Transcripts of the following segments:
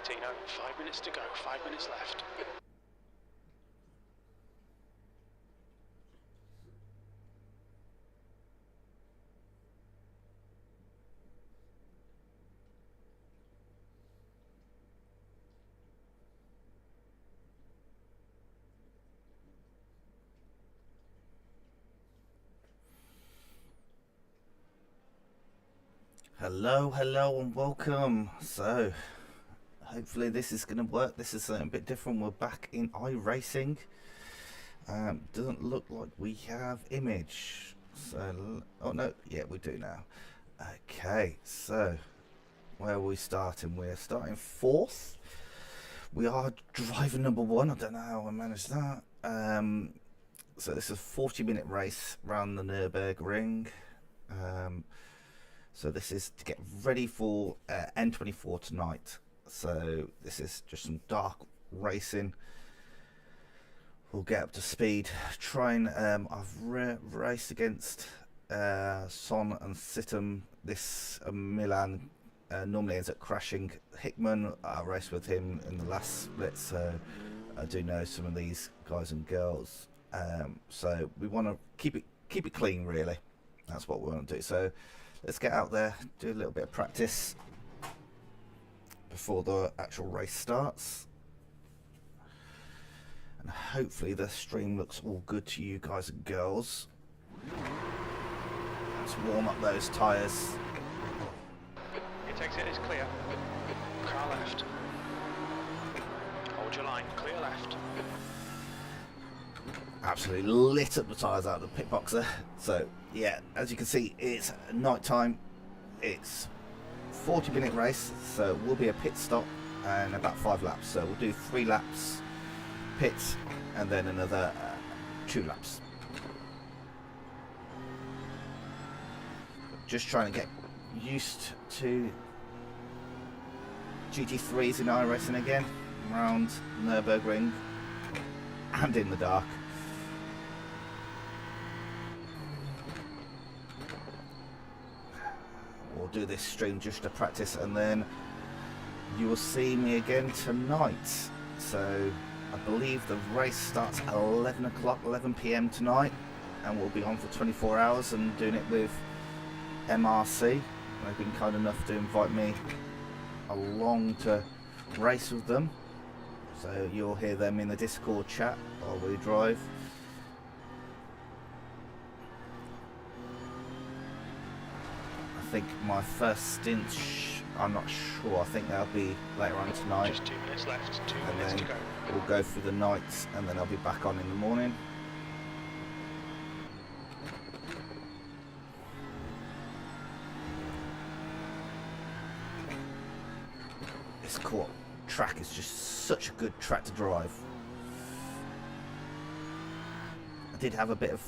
Tino. 5 minutes to go, 5 minutes left. Hello and welcome. So hopefully this is going to work. This is a bit different. We're back in iRacing. Doesn't look like we have image, so oh no, yeah, we do now. Okay, so where are we starting? We're starting fourth. We are driver number one. I don't know how I managed that. So this is a 40-minute race around the Nurburgring. So this is to get ready for N24 tonight. So this is just some dark racing. We'll get up to speed. Trying. I've raced against Son and Sittam. This Milan normally ends up crashing. Hickman, I raced with him in the last split, so I do know some of these guys and girls. So we want to keep it clean, really. That's what we want to do. So let's get out there, do a little bit of practice before the actual race starts. And hopefully the stream looks all good to you guys and girls. Let's warm up those tyres. It exit is clear. Car left. Hold your line, clear left. Absolutely lit up the tyres out of the pit box there. So yeah, as you can see, it's night time. It's 40-minute race, so we'll be a pit stop and about 5 laps. So we'll do 3 laps pits and then another 2 laps. Just trying to get used to GT3s in iRacing again around Nurburgring and in the dark. We'll do this stream just to practice, and then you will see me again tonight. So I believe the race starts at 11 o'clock, 11 PM tonight, and we'll be on for 24 hours and doing it with MRC. They've been kind enough to invite me along to race with them, so you'll hear them in the Discord chat while we drive. I think my first stint, I'm not sure, I think that'll be later on tonight. Just 2 minutes left, 2 minutes to go. We'll go through the nights and then I'll be back on in the morning. This court track is just such a good track to drive. I did have a bit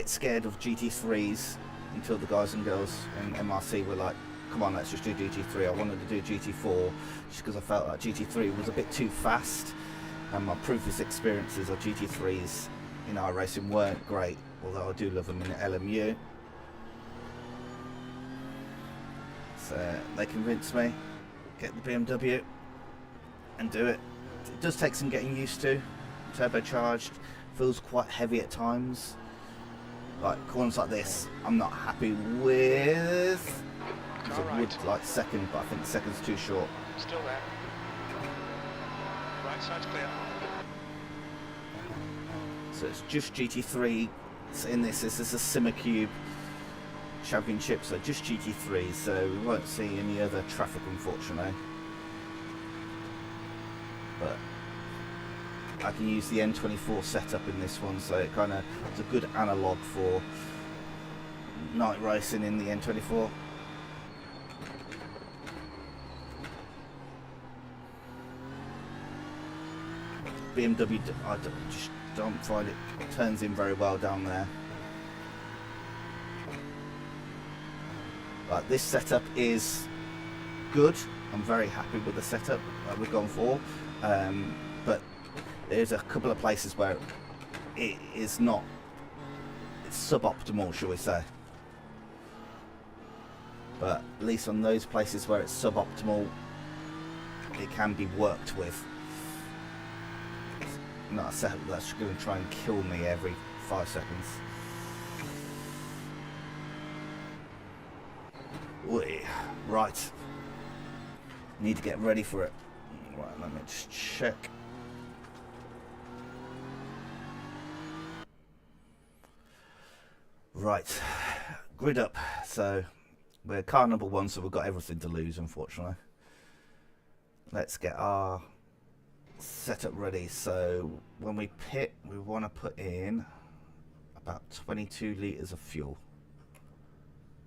scared of GT3s until the guys and girls in MRC were like, come on, let's just do GT3. I wanted to do GT4 just because I felt like GT3 was a bit too fast, and my previous experiences of GT3s in iRacing weren't great, although I do love them in LMU. So they convinced me, get the BMW and do it. It does take some getting used to. Turbocharged, feels quite heavy at times. Like corners like this, I'm not happy with. So it would like second, but I think second's too short. Still there. Right side's clear. So it's just GT3. It's in this is a SimmerCube Championship, so just GT3. So we won't see any other traffic, unfortunately. But I can use the N24 setup in this one, so it kind of is a good analog for night racing in the N24. BMW, I just don't find it turns in very well down there. But this setup is good. I'm very happy with the setup that we've gone for. But there's a couple of places where it is not, it's suboptimal, shall we say. But at least on those places where it's suboptimal, it can be worked with. Not a setup that's going to try and kill me every 5 seconds. Oi, right. Need to get ready for it. Right, let me just check. Right, grid up. So we're car number 1, so we've got everything to lose, unfortunately. Let's get our setup ready. So when we pit, we want to put in about 22 litres of fuel.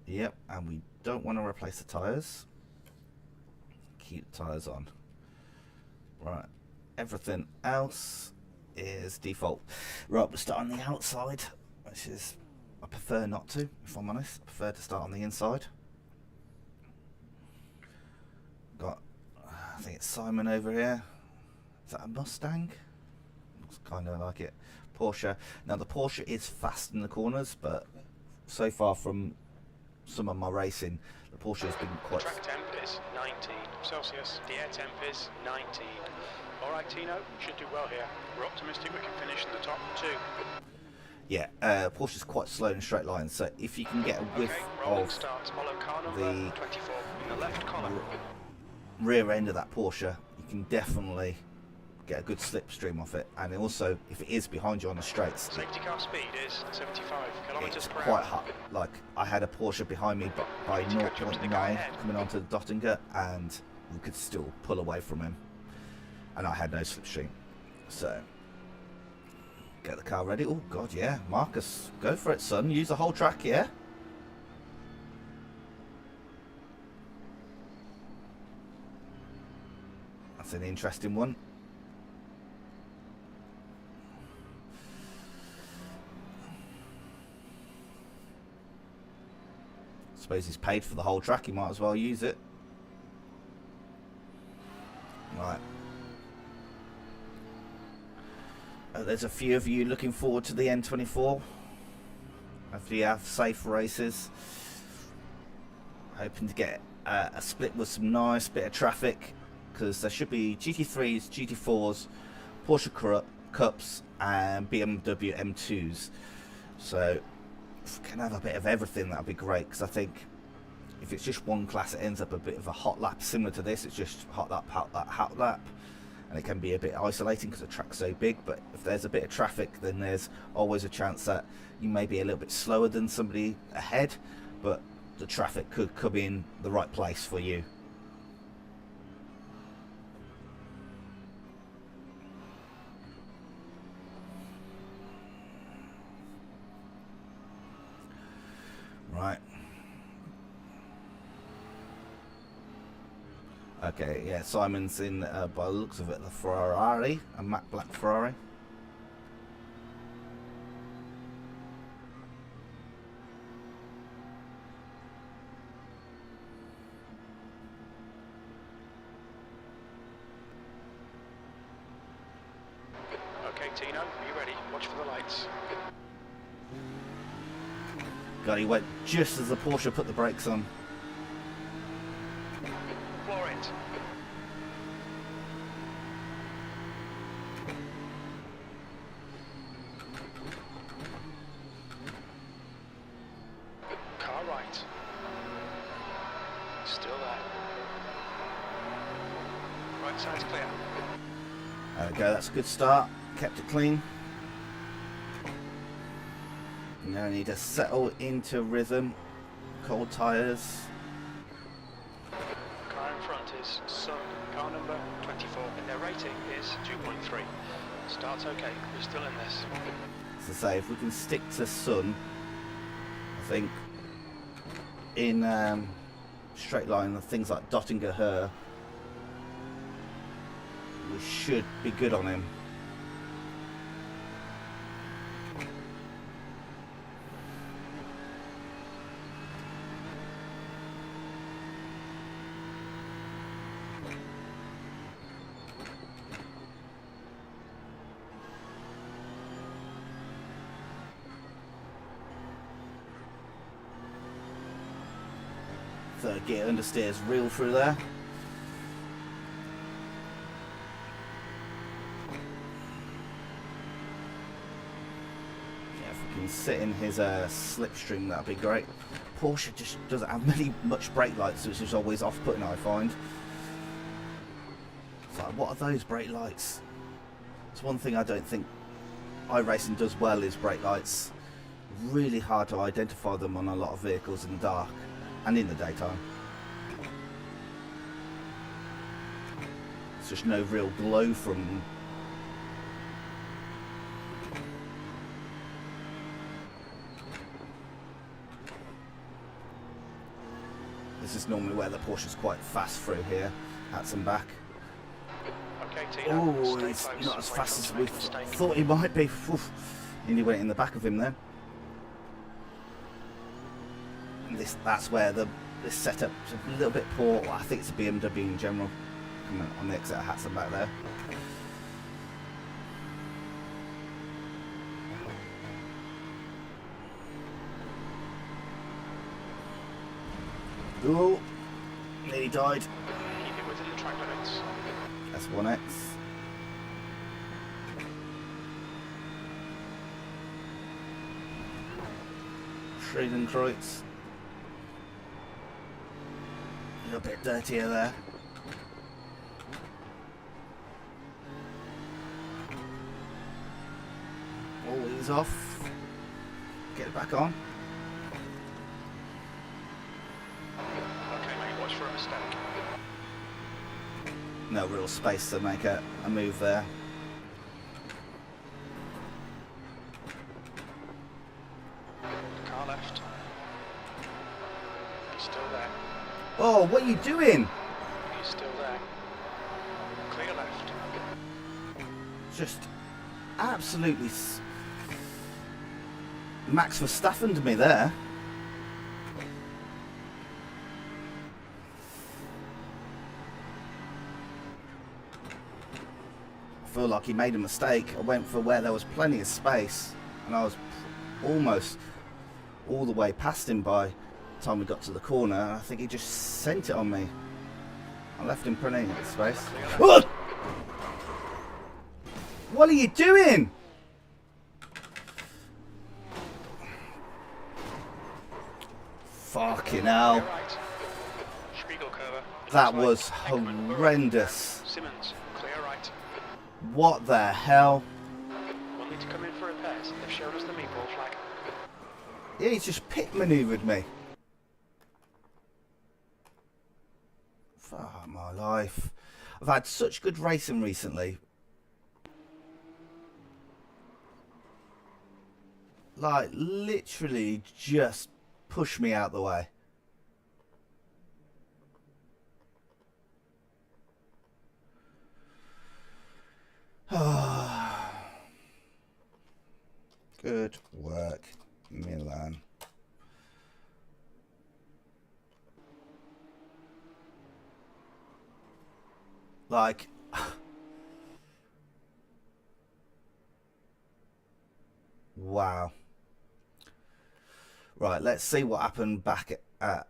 Yep, and we don't want to replace the tyres. Keep the tyres on. Right, everything else is default. Right, we'll start on the outside, which is, I prefer not to, if I'm honest. I prefer to start on the inside. Got, I think it's Simon over here. Is that a Mustang? Looks kind of like it. Porsche. Now the Porsche is fast in the corners, but so far from some of my racing, the Porsche has been quite... The track temp is 19 Celsius, the air temp is 19. Alright Tino, should do well here. We're optimistic we can finish in the top 2. Yeah, Porsche's quite slow in straight lines, so if you can get a whiff of starts, follow car number the 24 in the left column. rear end of that Porsche, you can definitely get a good slipstream off it. And also, if it is behind you on the straights, Safety car speed is 75 kilometers it's per quite hour. hot. Like, I had a Porsche behind me by Need to catch up to the guy 0.9 ahead. coming onto the Dottinger, and we could still pull away from him. And I had no slipstream. So, get the car ready. Oh, God, yeah. Marcus, go for it, son. Use the whole track, yeah? That's an interesting one. Suppose he's paid for the whole track, he might as well use it. Right. There's a few of you looking forward to the N24. Hopefully you have safe races. Hoping to get a split with some nice bit of traffic, because there should be GT3s, GT4s, Porsche Cups and BMW M2s. So if we can have a bit of everything, that would be great, because I think if it's just one class, it ends up a bit of a hot lap similar to this. It's just hot lap, hot lap, and it can be a bit isolating because the track's so big. But if there's a bit of traffic, then there's always a chance that you may be a little bit slower than somebody ahead, but the traffic could come in the right place for you. Right. Okay, yeah, Simon's in, by the looks of it, the Ferrari, a matte black Ferrari. Okay Tino, are you ready? Watch for the lights. God, he went just as the Porsche put the brakes on. Floor it. Car right. Still there. Right side's clear. There we go, that's a good start. Kept it clean. Now I need to settle into rhythm. Cold tyres. Car in front is Sun, car number 24, and their rating is 2.3. Starts okay, we're still in this. As I say, if we can stick to Sun, I think in straight line, things like Dottinger Her, we should be good on him. Third gear understeers real through there. sit in his slipstream, that'd be great. Porsche just doesn't have much brake lights, which is always off-putting, I find. It's like, what are those brake lights? It's one thing I don't think iRacing does well, is brake lights. Really hard to identify them on a lot of vehicles in the dark and in the daytime. There's just no real glow from them. This is normally where the Porsche's quite fast through here, hats and back. Okay, Tino, Oh, he's not as fast as we thought he might be. Oof. Nearly went in the back of him then. And that's where this setup's a little bit poor. Well, I think it's a BMW in general. On the exit hats and back there. Oh, nearly died. Keep it within the track limits. S1X. Schredenkreuz. A little bit dirtier there. Oh, he's off. Get it back on. Okay, mate, watch for a mistake. No real space to make a move there. Car left. He's still there. Oh, what are you doing? He's still there. Clear left. Just absolutely Max Verstappen to me there. I feel like he made a mistake. I went for where there was plenty of space, and I was almost all the way past him by the time we got to the corner. I think he just sent it on me. I left him plenty of space. What? What are you doing? Fucking hell. Right. Spiegel curve. That was horrendous. Simmons, clear right. What the hell? We'll need to come in for repairs. They've shown us the meatball flag. Yeah, he's just pit manoeuvred me. Fuck my life. I've had such good racing recently. Like, literally just push me out the way. Good work, Milan. Like, wow. Right, let's see what happened back at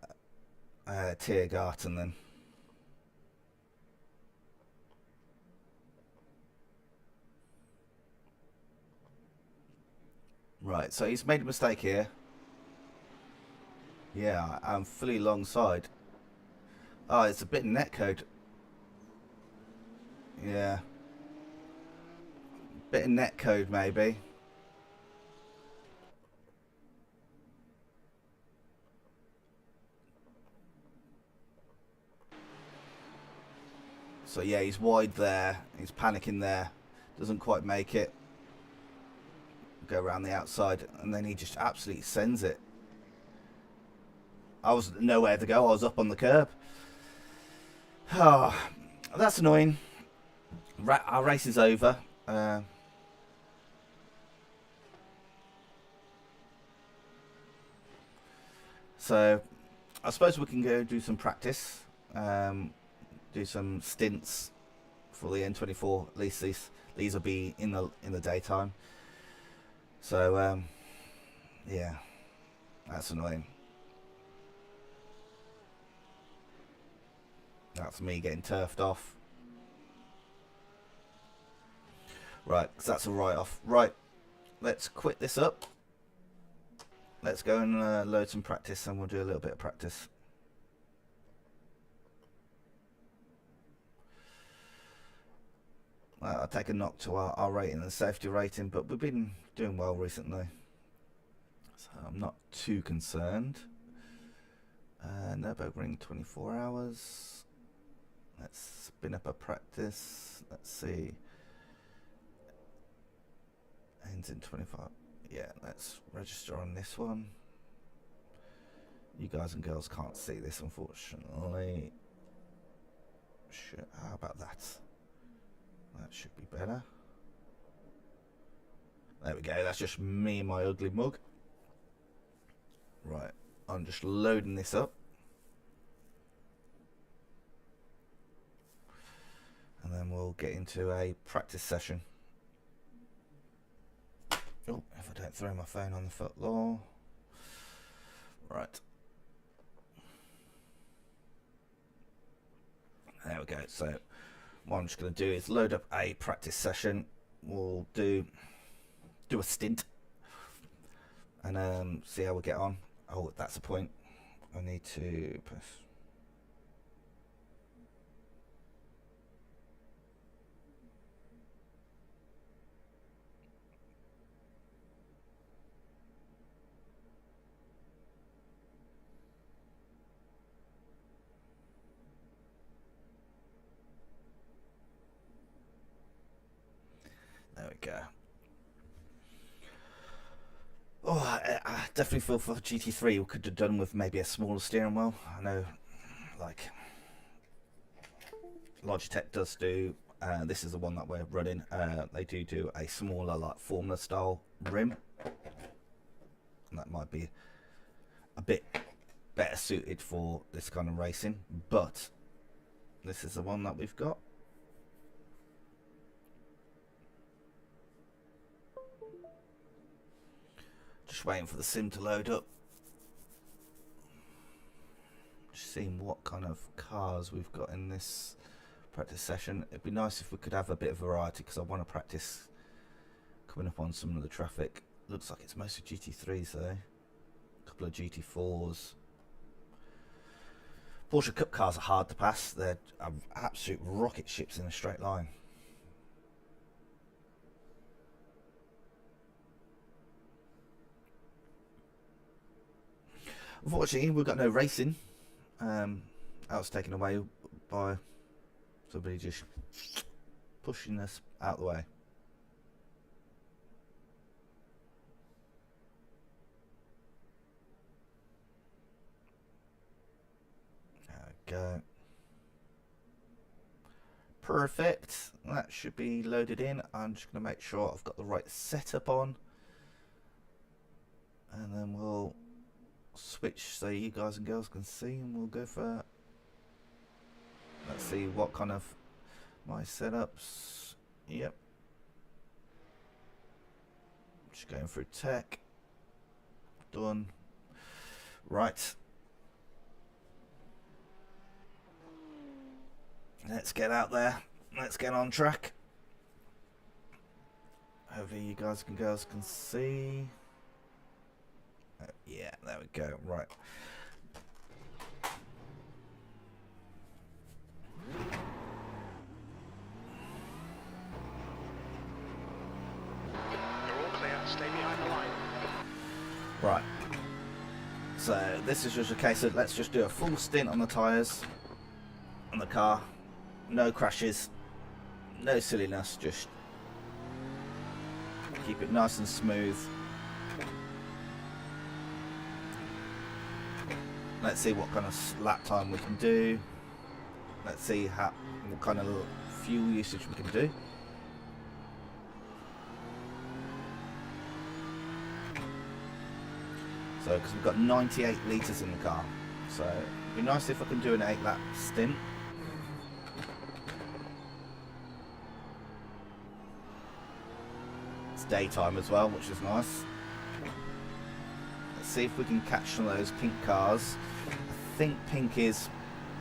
Tiergarten then. Right, so he's made a mistake here. Yeah, I'm fully alongside. Oh, it's a bit of netcode. Yeah. Bit of netcode maybe. So yeah, he's wide there. He's panicking there. Doesn't quite make it. Go around the outside, and then he just absolutely sends it. I was nowhere to go. I was up on the curb. Oh, that's annoying. Our race is over. So I suppose we can go do some practice. Do some stints for the N24. At least these will be in the daytime. So yeah, that's annoying. That's me getting turfed off. Right, 'cause that's a write-off. Right, let's quit this up. let's go and load some practice, and we'll do a little bit of practice. I'll take a knock to our rating and safety rating, but we've been doing well recently, so I'm not too concerned. Nurburgring 24 hours. Let's spin up a practice. Let's see. Ends in 25. Yeah, let's register on this one. You guys and girls can't see this, unfortunately. How about that? That should be better. There we go. That's just me and my ugly mug. Right. I'm just loading this up. And then we'll get into a practice session. Oh, if I don't throw my phone on the footlaw. Right. There we go. So what I'm just going to do is load up a practice session. We'll do a stint and see how we get on. Oh, that's the point. I need to press. There we go. Oh, I definitely feel for GT3 we could have done with maybe a smaller steering wheel. I know, like, Logitech does do, this is the one that we're running, they do a smaller, like, Formula style rim. And that might be a bit better suited for this kind of racing, but this is the one that we've got. Just waiting for the sim to load up. Just seeing what kind of cars we've got in this practice session. It'd be nice if we could have a bit of variety, because I want to practice coming up on some of the traffic. Looks like it's mostly GT3s though. A couple of GT4s. Porsche Cup cars are hard to pass. They're absolute rocket ships in a straight line. Unfortunately, we've got no racing. That was taken away by somebody just pushing us out of the way. There we go. Perfect. That should be loaded in. I'm just going to make sure I've got the right setup on. And then we'll switch so you guys and girls can see, and we'll go for, let's see what kind of my setups. Yep, just going through tech. Done. Right, let's get out there, let's get on track. Hopefully you guys and girls can see. Yeah, there we go. Right. You're all clear. Stay behind the line. Right. So this is just a case of, let's just do a full stint on the tyres on the car. No crashes. No silliness. Just keep it nice and smooth. Let's see what kind of lap time we can do. Let's see what kind of fuel usage we can do. So, because we've got 98 litres in the car. So, it'd be nice if I can do an 8-lap stint. It's daytime as well, which is nice. Let's see if we can catch some of those pink cars. I think pink is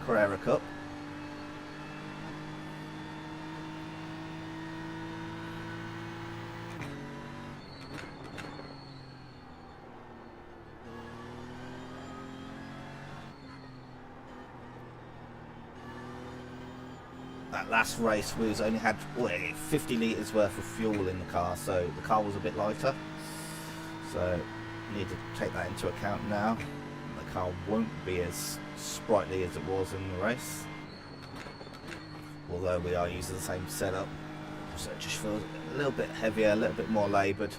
Carrera Cup. that last race we only had 50 litres worth of fuel in the car, so the car was a bit lighter. So need to take that into account now. The car won't be as sprightly as it was in the race, although we are using the same setup, so it just feels a little bit heavier, a little bit more laboured.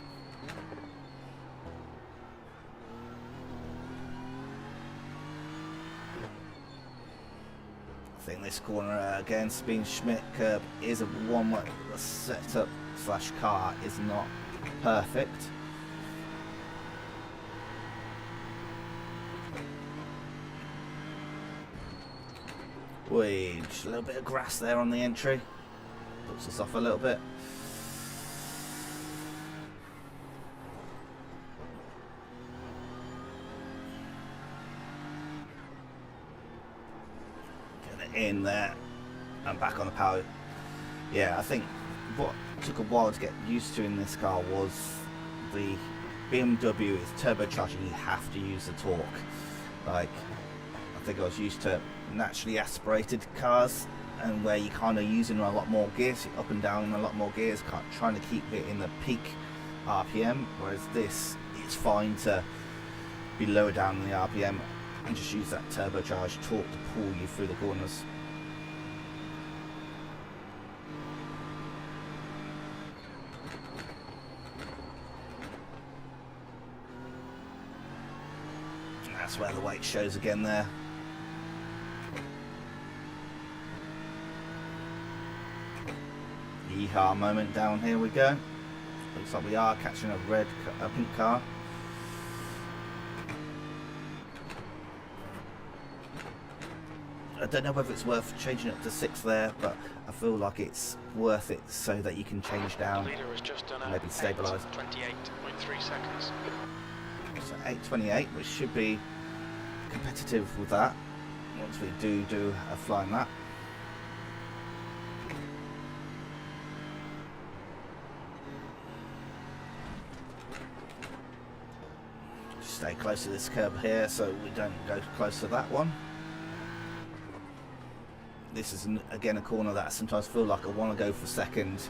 I think this corner again, Spin Schmidt curb is a one where the setup slash car is not perfect. Just a little bit of grass there on the entry, puts us off a little bit. Get it in there and back on the power. Yeah, I think what took a while to get used to in this car was the BMW is turbocharging. You have to use the torque. Like, I think I was used to naturally aspirated cars, and where you're kind of using a lot more gears, up and down a lot more gears, trying to keep it in the peak RPM, whereas this, it's fine to be lower down in the RPM and just use that turbocharged torque to pull you through the corners. And that's where the weight shows again there. Yeehaw moment down here we go. Looks like we are catching a pink car. I don't know whether it's worth changing it to 6 there, but I feel like it's worth it so that you can change down, maybe stabilise. 28.3 seconds. So 8:28, which should be competitive with that once we do a flying lap. Stay close to this curb here so we don't go close to that one. This is again a corner that I sometimes feel like I want to go for second,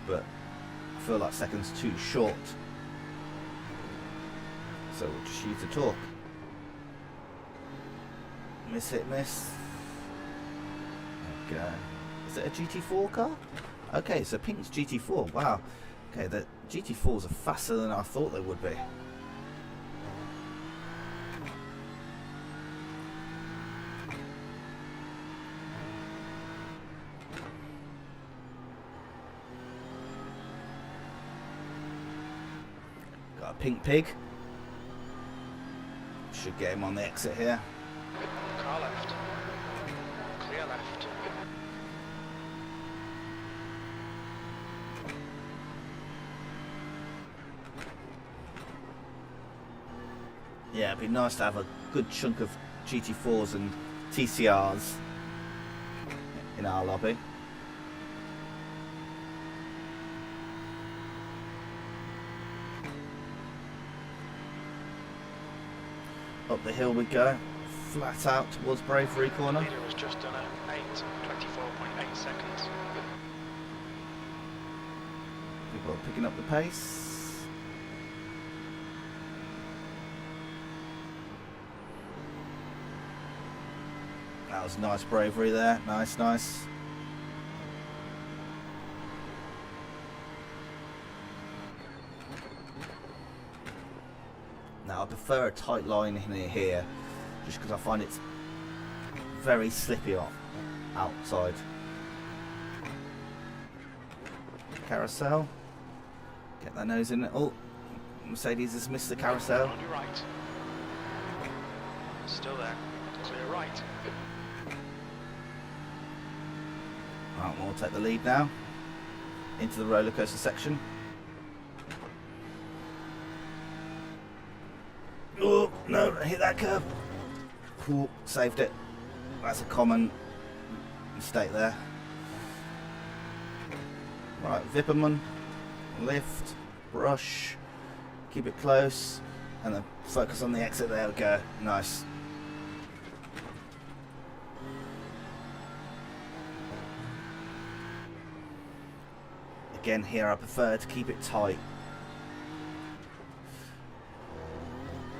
but I feel like second's too short, so we'll just use the torque. Miss hit miss. Okay, is it a GT4 car? Okay, so pink's GT4. Wow. Okay, the GT4s are faster than I thought they would be. Pink pig. Should get him on the exit here. Car left. Clear left. Yeah, it'd be nice to have a good chunk of GT4s and TCRs in our lobby. Up the hill we go, flat out towards Bravery corner. Leader was just done at 24.8 seconds. People are picking up the pace. That was nice Bravery there, nice, nice. Now I prefer a tight line in here, just because I find it's very slippy outside. Carousel, get that nose in it. Oh, Mercedes has missed the carousel. On your right. Still there. Clear right. Right, we'll take the lead now into the roller coaster section. Oh, no, hit that curb. Cool, saved it. That's a common mistake there. Right, Vipperman, lift, brush, keep it close, and then focus on the exit. There we go, nice. Again, here I prefer to keep it tight.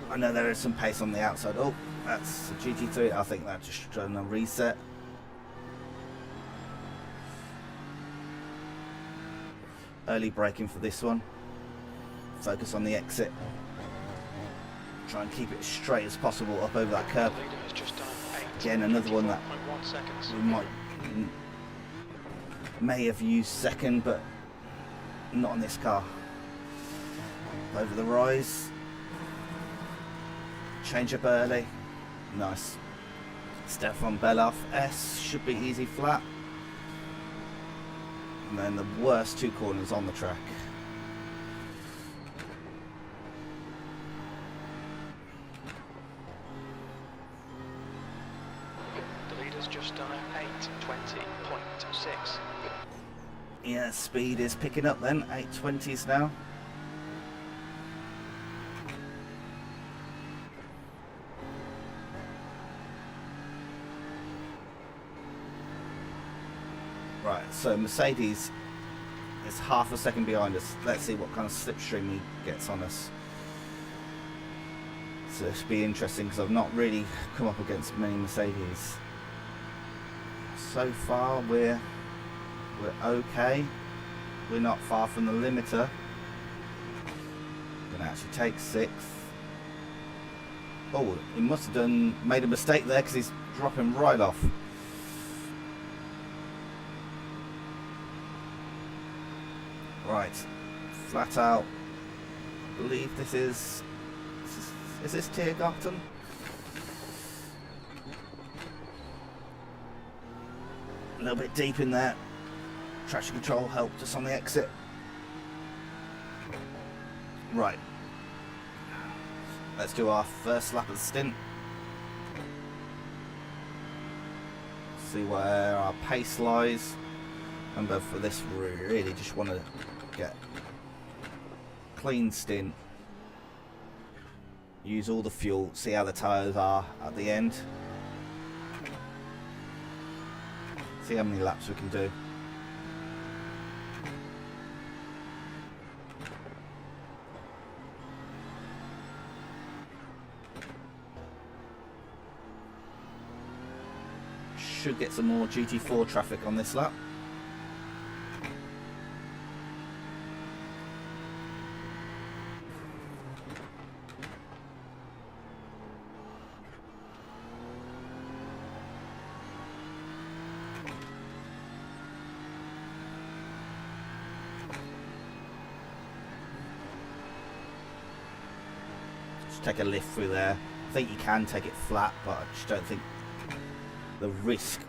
I know there is some pace on the outside. Oh, that's a GT3. I think that just done a reset. Early braking for this one. Focus on the exit. Try and keep it as straight as possible up over that curb. Again, another one that we may have used second, but not on this car. Over the rise. Change up early. Nice. Stefan Beloff S should be easy flat. And then the worst two corners on the track. The leader's just done an 8:20.6. Yeah, speed is picking up then. 8:20s now. Right, so Mercedes is half a second behind us. Let's see what kind of slipstream he gets on us. So it should be interesting because I've not really come up against many Mercedes. So far we're okay. We're not far from the limiter. Gonna actually take 6th. Oh, he must have made a mistake there because he's dropping right off. Right, flat out. I believe this is this Tiergarten? A little bit deep in there. Traction control helped us on the exit. Right. Let's do our first lap of the stint. See where our pace lies. Remember, for this, we really just want to get clean stint. Use all the fuel. See how the tyres are at the end. See how many laps we can do. Should get some more GT4 traffic on this lap. Take a lift through there. I think you can take it flat, but I just don't think the risk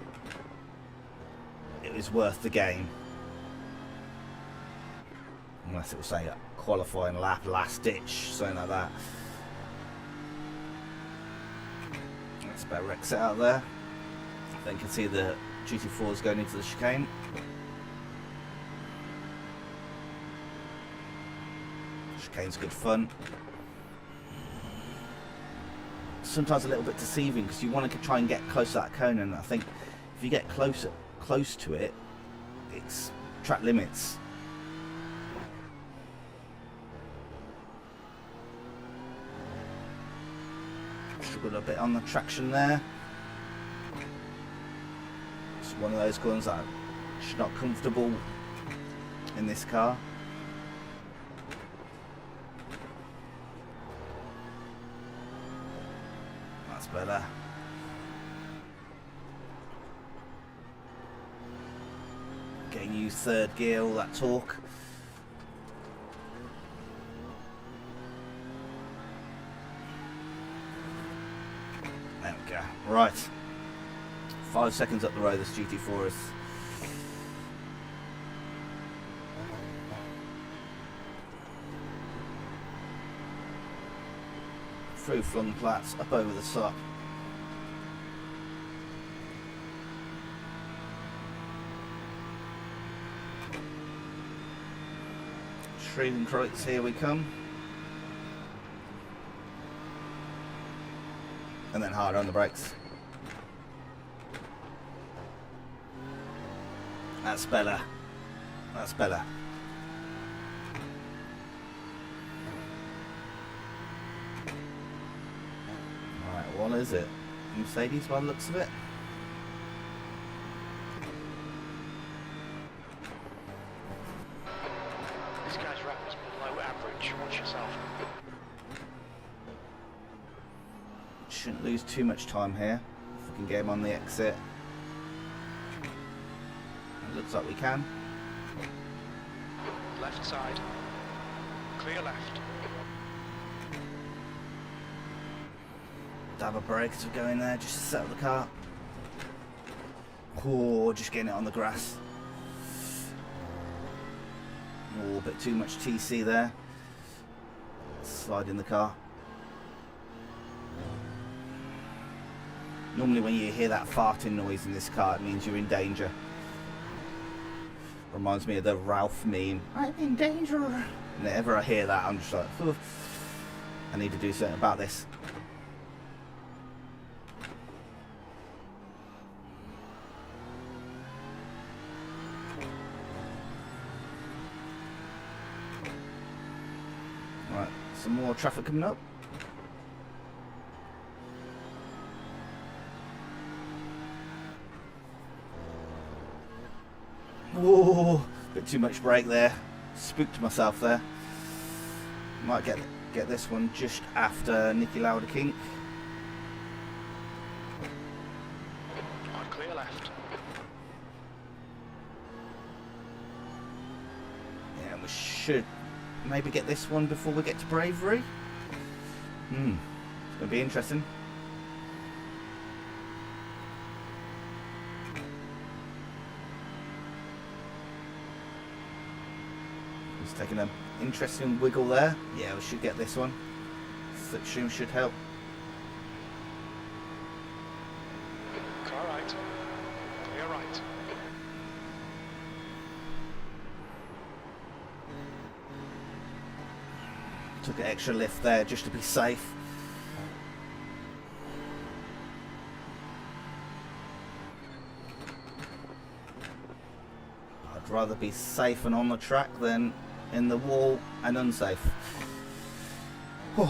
it is worth the game. Unless it will say a qualifying lap, last ditch, something like that. That's better exit out there. Then you can see the GT4s going into the chicane. Chicane's good fun. Sometimes a little bit deceiving because you want to try and get close to that cone, and I think if you get close to it, it's track limits. Struggled a bit on the traction there. It's one of those corners that I'm just not comfortable in this car. Better. Getting used third gear, all that torque. There we go. Right. 5 seconds up the road, this GT4 is. Through flung plats, up over the top. Schrevenkreuz, here we come. And then harder on the brakes. That's better. That's better. one, is it? Mercedes by the looks of it. This guy's wrap is below average. Watch yourself. Shouldn't lose too much time here. If we can get him on the exit. It looks like we can. Left side. Clear left. Dab a brake as we go in there just to settle the car. Oh, just getting it on the grass. Oh, a bit too much TC there. Slide in the car. Normally when you hear that farting noise in this car, it means you're in danger. Reminds me of the Ralph meme. I'm in danger. Whenever I hear that, I'm just like, I need to do something about this. Right, some more traffic coming up. Whoa, bit too much brake there. Spooked myself there. Might get this one just after Niki Lauda King. On clear left. Yeah, we should maybe get this one before we get to Bravery. It's gonna be interesting. He's taking an interesting wiggle there. Yeah, we should get this one. Slipstream should help. Car right. Clear right. Took an extra lift there just to be safe. I'd rather be safe and on the track than in the wall and unsafe. Whew.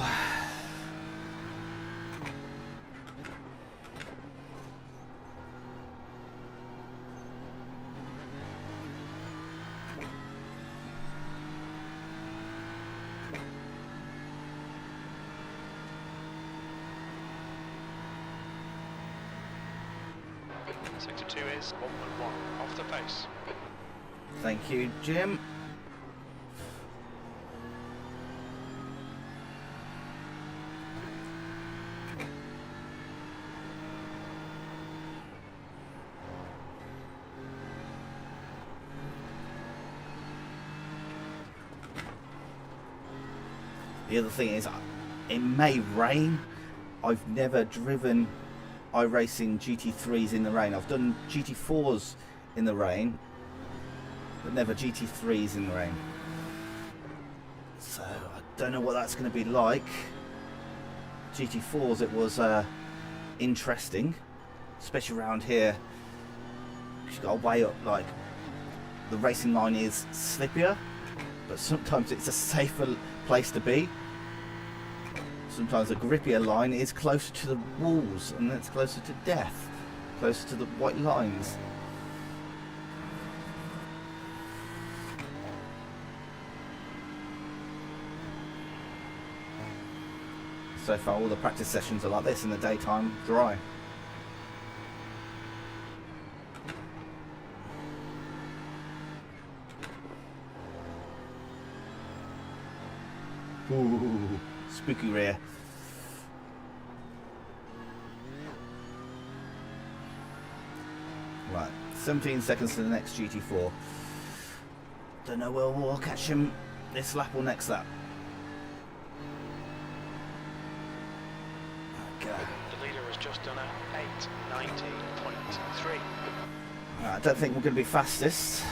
Sector 2 is 111 off the pace. Thank you, Jim. The other thing is, it may rain. I've never driven iRacing GT3s in the rain. I've done GT4s in the rain, but never GT3s in the rain. So I don't know what that's going to be like. GT4s, it was interesting, especially around here. You've got to weigh up, like, the racing line is slippier, but sometimes it's a safer place to be. Sometimes a grippier line is closer to the walls, and that's closer to death, closer to the white lines. So far all the practice sessions are like this in the daytime, dry. Ooh, spooky rear. Right, 17 seconds to the next GT4. Don't know where we'll catch him this lap or next lap. Okay. The leader has just done a 8:19.3. I don't think we're going to be fastest.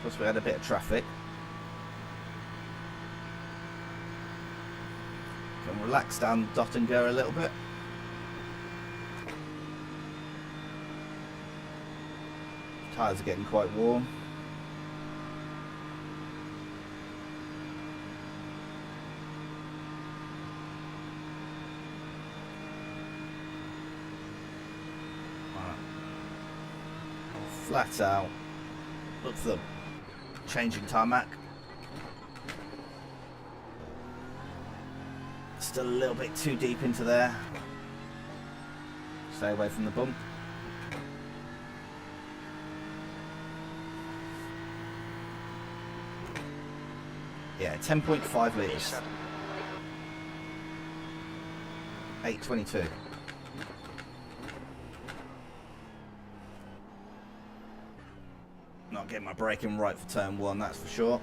Plus we had a bit of traffic. Can relax down dot and go a little bit. Tyres are getting quite warm. flat out. Look for the changing tarmac. Still a little bit too deep into there. Stay away from the bump. Yeah, 10.5 litres. 822. Not getting my braking right for turn 1, that's for sure.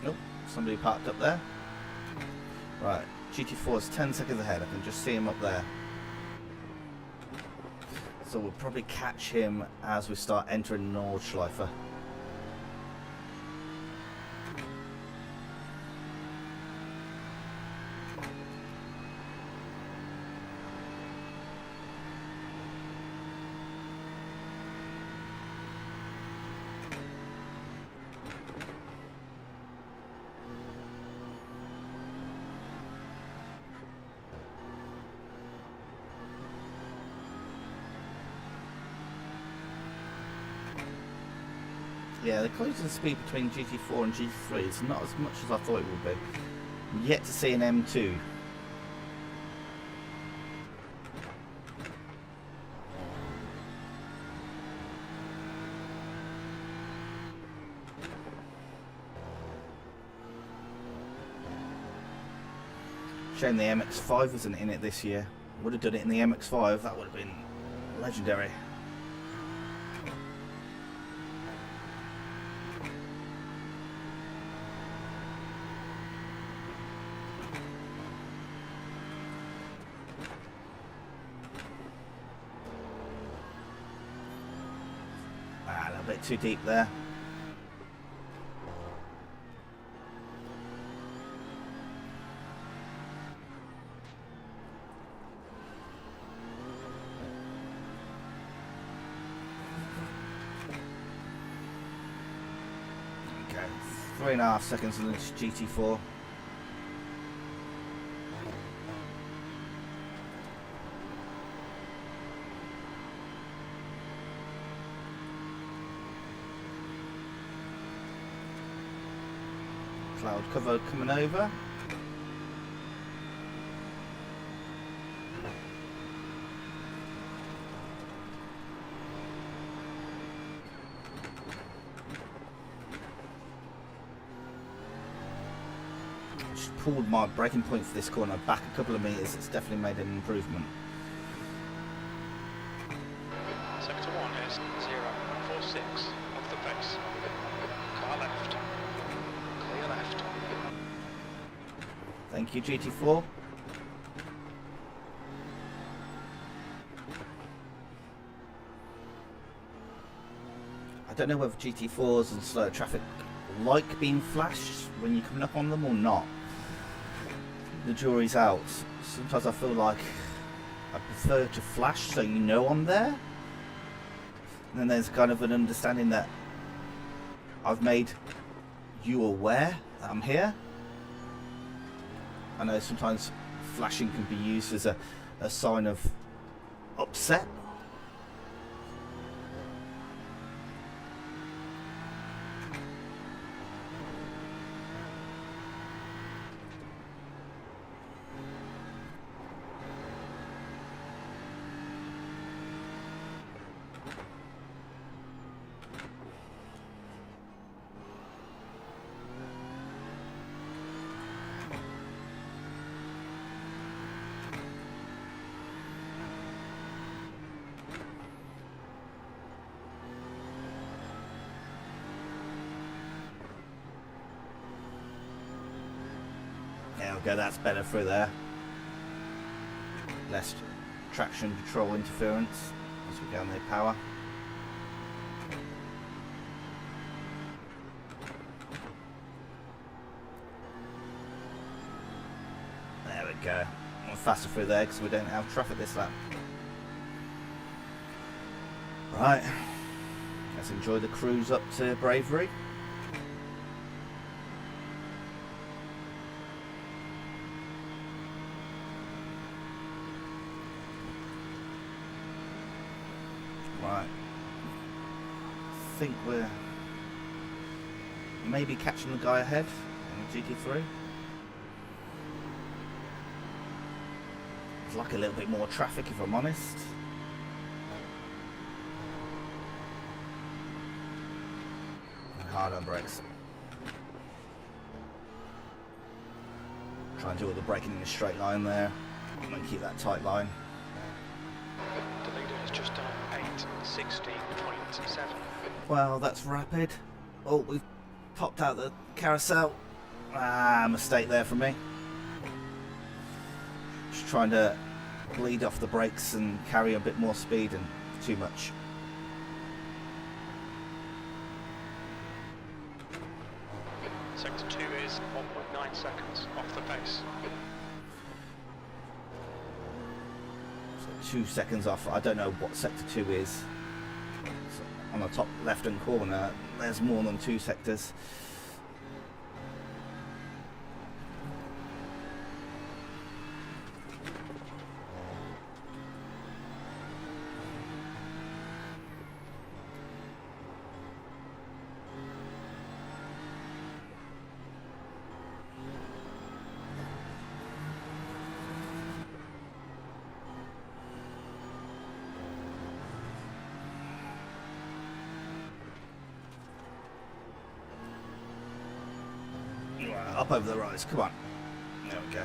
Nope, somebody parked up there. Right, GT4 is 10 seconds ahead. I can just see him up there. So we'll probably catch him as we start entering Nordschleife. Yeah, the collision speed between GT4 and GT3 is not as much as I thought it would be. I'm yet to see an M2. Shame the MX-5 wasn't in it this year. Would have done it in the MX-5, that would have been legendary. A little bit too deep there. Okay, 3.5 seconds on this GT4. Cloud cover coming over. Just pulled my braking point for this corner back a couple of meters. It's definitely made an improvement. Sector 1 is 046 off the pace. Car left. Clear left. Thank you, GT4. I don't know whether GT4s and slow traffic like being flashed when you're coming up on them or not. The jury's out. Sometimes I feel like I prefer to flash so you know I'm there. And then there's kind of an understanding that I've made you aware that I'm here. I know sometimes flashing can be used as a sign of upset. There we go, that's better through there. Less traction control interference as we go on the power. There we go. We're faster through there because we don't have traffic this lap. Right, let's enjoy the cruise up to Bravery. Right, I think we're maybe catching the guy ahead on the GT3. There's like a little bit more traffic, if I'm honest. Hard on brakes. Try and do all the braking in a straight line there and keep that tight line. The leader has just done 8:16.7. Well, that's rapid. Oh, we've popped out the carousel. Ah, mistake there from me. Just trying to bleed off the brakes and carry a bit more speed, and too much. Sector 2 is 1.9 seconds off the pace. So 2 seconds off. I don't know what sector 2 is. So on the top left hand corner, there's more than 2 sectors. Up over the rise, come on. There we go.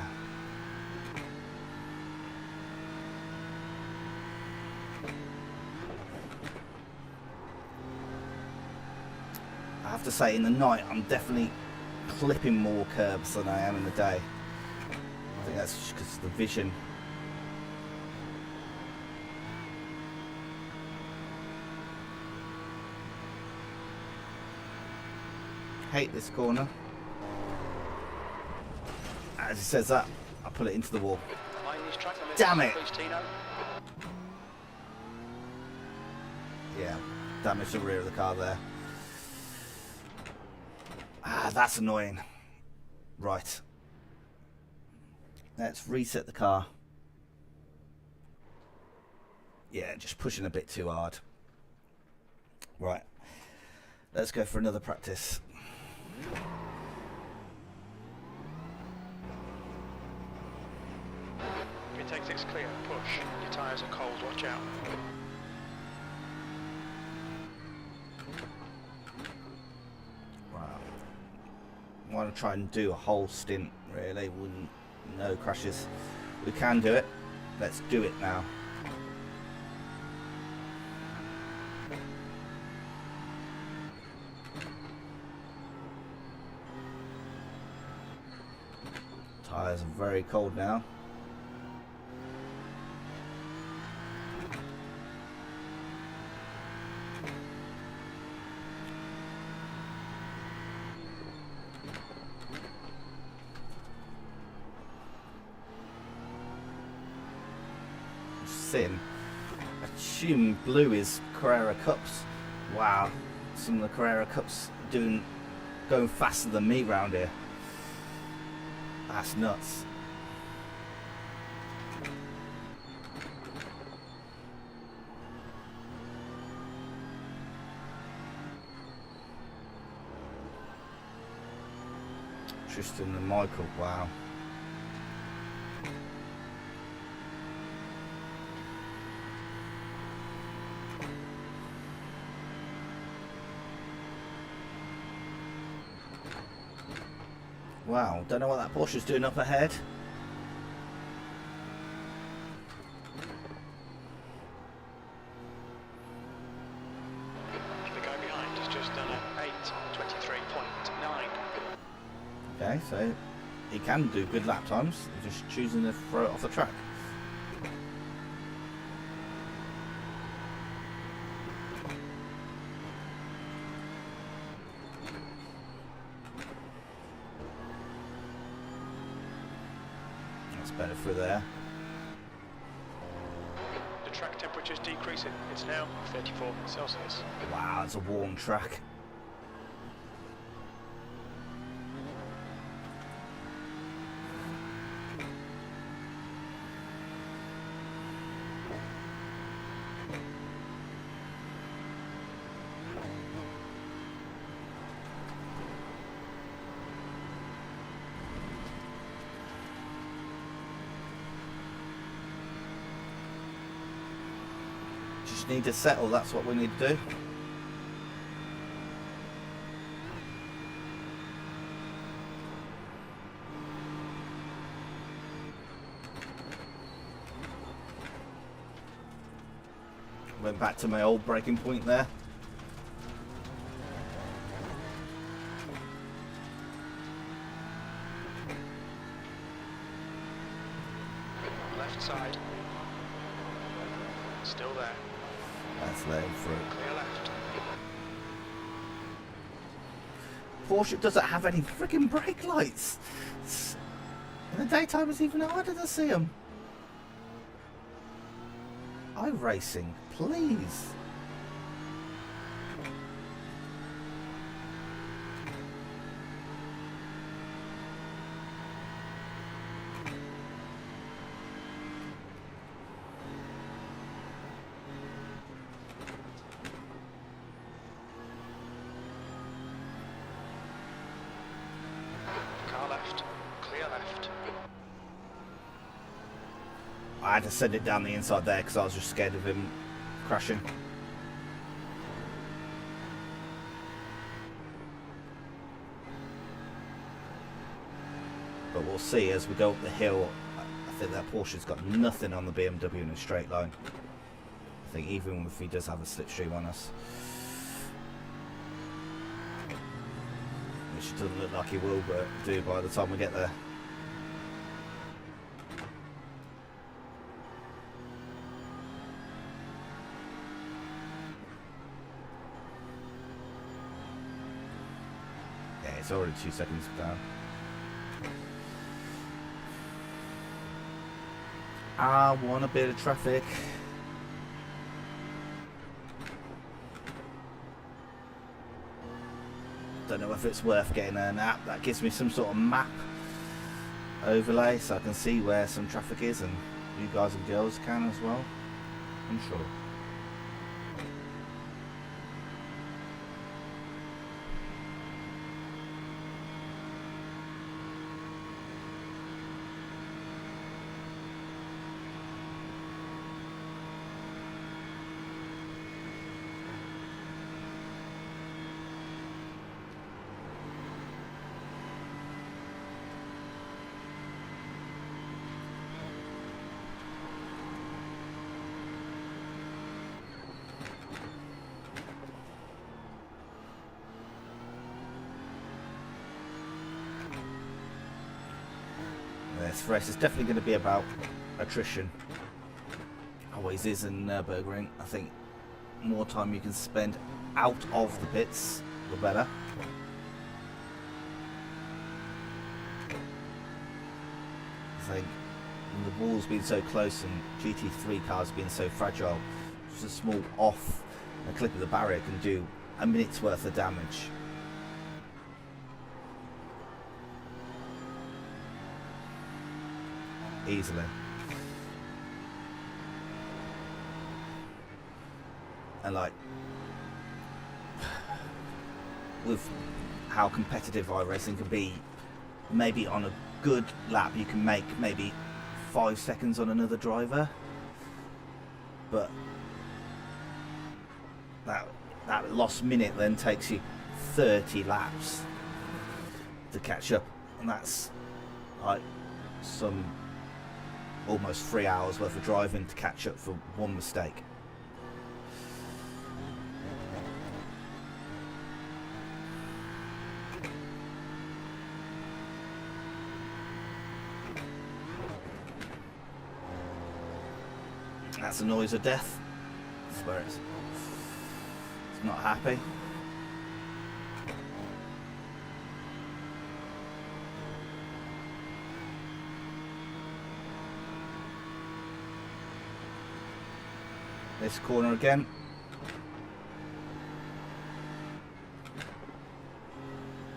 I have to say, in the night, I'm definitely clipping more curbs than I am in the day. I think that's just because of the vision. Hate this corner. As it says that, I put it into the wall. Damn it! Yeah, damaged the rear of the car there. Ah, that's annoying. Right. Let's reset the car. Yeah, just pushing a bit too hard. Right. Let's go for another practice. It's clear, push. Your tyres are cold, watch out. Wow. I want to try and do a whole stint, really. No crashes. We can do it. Let's do it now. Tyres are very cold now. In. I assume blue is Carrera Cups. Wow, some of the Carrera Cups going faster than me round here. That's nuts. Tristan and Michael, wow. Wow, don't know what that Porsche's doing up ahead. The guy behind has just done an 8:23.9. Okay, so he can do good lap times. He's just choosing to throw it off the track. Better through there. The track temperature temperature's decreasing. It's now 34 Celsius. Wow, it's a warm track. Just need to settle, that's what we need to do. Went back to my old braking point there. Left side. Still there. That's laying through. Clear left. Porsche doesn't have any freaking brake lights. In the daytime it's even harder to see them. iRacing, please. Car left. Clear left. I had to send it down the inside there because I was just scared of him crashing. But we'll see as we go up the hill. I think that Porsche's got nothing on the BMW in a straight line. I think even if he does have a slipstream on us, which doesn't look like he will, but do by the time we get there. Yeah, it's already 2 seconds down. I want a bit of traffic. Don't know if it's worth getting an app that gives me some sort of map overlay so I can see where some traffic is, and you guys and girls can as well, I'm sure. This race is definitely going to be about attrition. Always is in Nurburgring. I think more time you can spend out of the pits, the better. I think the wall's been so close and GT3 cars being so fragile, just a small off a clip of the barrier can do a minute's worth of damage. Easily. And like, with how competitive iRacing can be, maybe on a good lap you can make maybe 5 seconds on another driver, but that lost minute then takes you 30 laps to catch up, and that's like some almost 3 hours worth of driving to catch up for one mistake. That's the noise of death. I swear it's not happy. this corner again.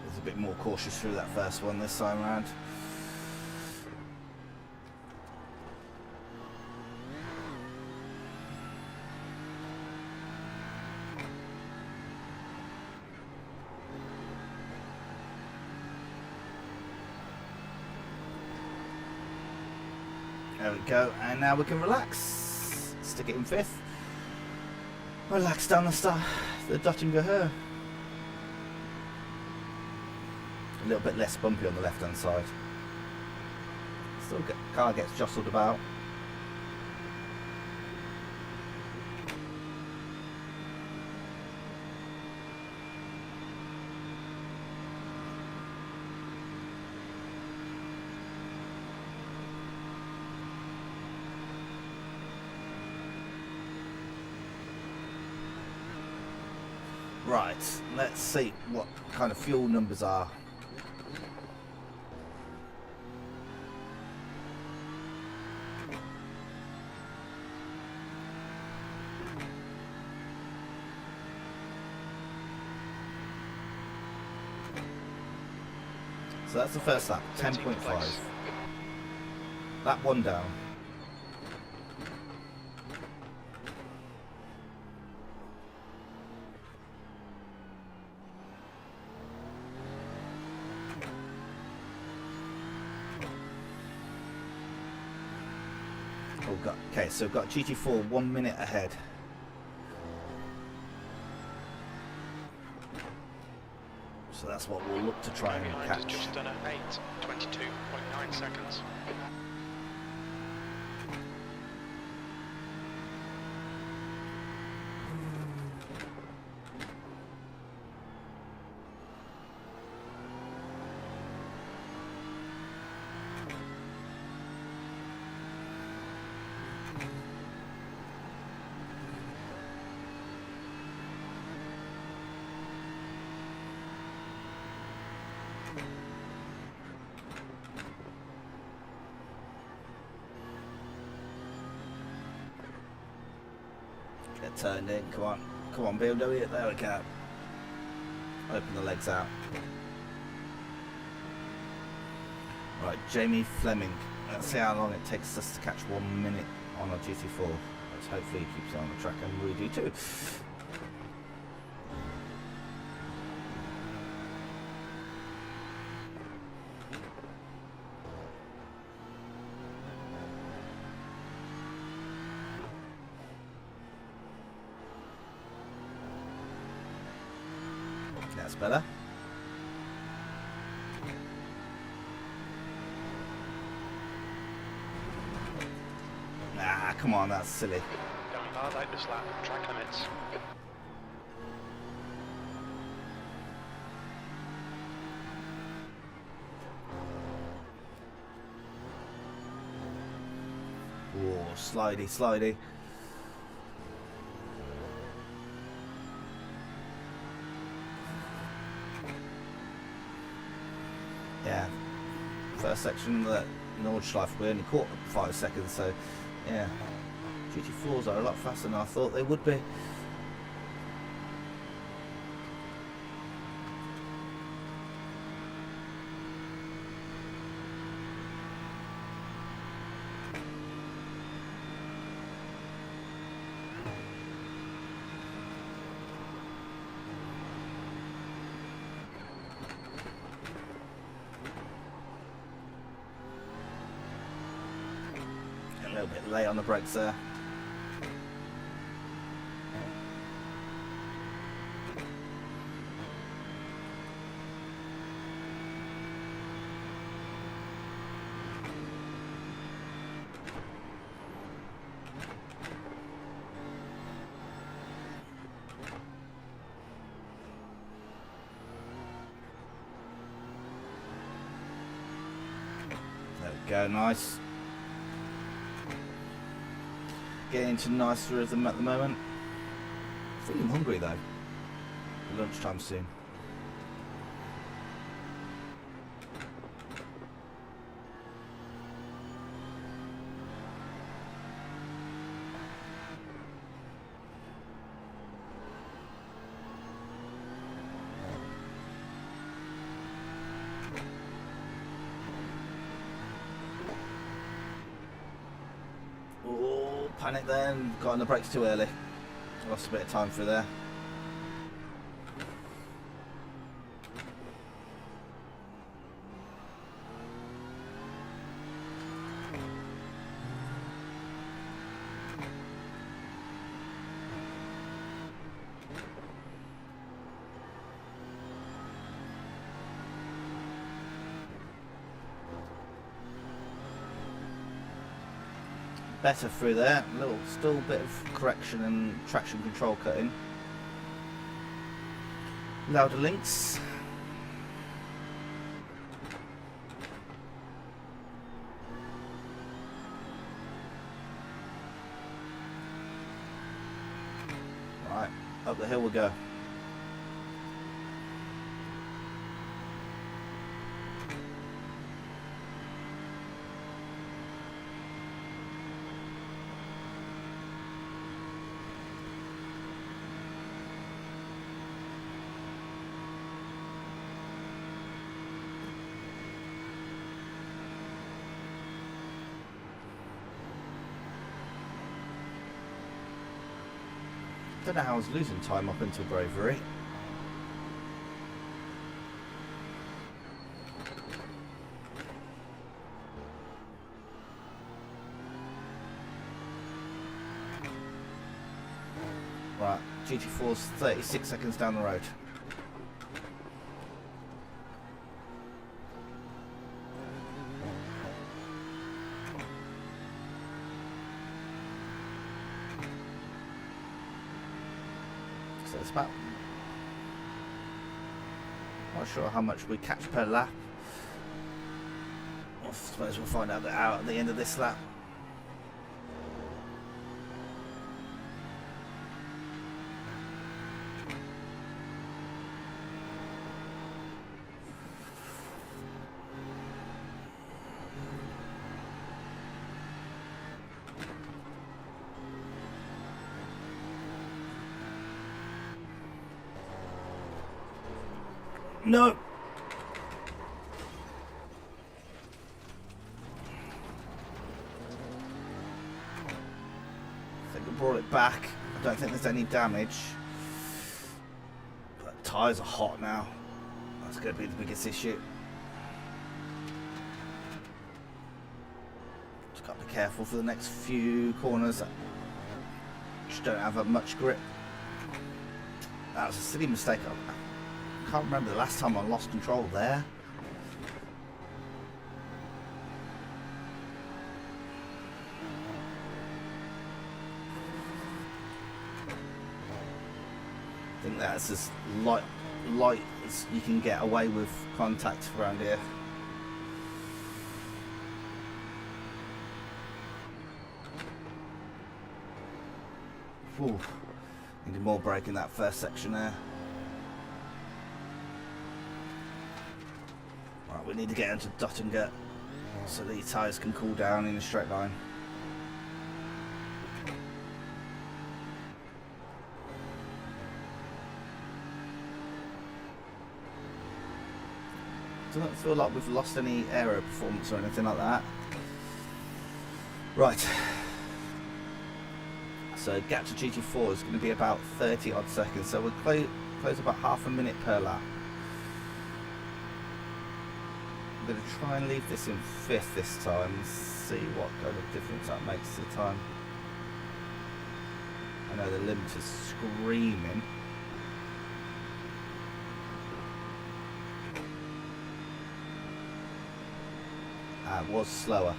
Was a bit more cautious through that first one this time around. There we go, and now we can relax. Stick it in fifth. Relax down the Duttinger Her. A little bit less bumpy on the left hand side. Still car gets jostled about. Right, let's see what kind of fuel numbers are. So that's the first lap, 10.5. Lap one down. Okay, so we've got GT4 1 minute ahead. So that's what we'll look to try and catch. Just done at 8:22.9 seconds. Get turned in, come on BMW, there we go. Open the legs out. Right, Jamie Fleming. Let's see how long it takes us to catch 1 minute on our GT4. Let's hopefully he keeps it on the track, and we do too. That's better. Ah, come on, that's silly. Going hard out this lap, track limits. Oh, slidey. Yeah, first section of the Nordschleife, we only caught 5 seconds, so yeah, GT4s are a lot faster than I thought they would be. A little bit late on the brakes there. There we go, nice. Getting into nice rhythm at the moment. Feeling hungry though. Lunchtime soon. Panic then, got on the brakes too early. Lost a bit of time through there. Better through there, still a bit of correction and traction control cutting. Louder links. Right, up the hill we go. I don't know how I was losing time up into Bravery. Right, GT4's 36 seconds down the road. So it's about, not sure how much we catch per lap. I suppose we'll find out at the end of this lap. No. I think I brought it back. I don't think there's any damage. But tyres are hot now. That's going to be the biggest issue. Just got to be careful for the next few corners. Just don't have much grip. That was a silly mistake. I can't remember the last time I lost control there. I think that's as light as you can get away with contact around here. Ooh, needed more brake in that first section there. Right, we need to get into dot and gut so the tyres can cool down in a straight line. Doesn't feel like we've lost any aero performance or anything like that. Right. So gap to GT4 is going to be about 30 odd seconds. So we'll close about half a minute per lap. I'm going to try and leave this in 5th this time and see what kind of difference that makes to the time. I know the limit is screaming. It was slower.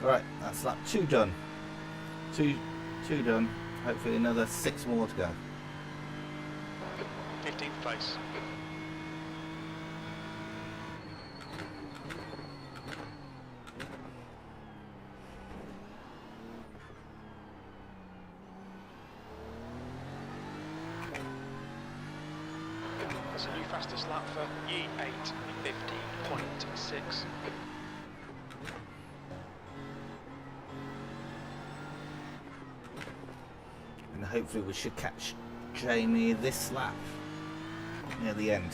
Right, that's lap 2 done. Two done. Hopefully another 6 more to go. 15th place. That's a new fastest lap for E8, 15.6. hopefully we should catch Jamie this lap near the end.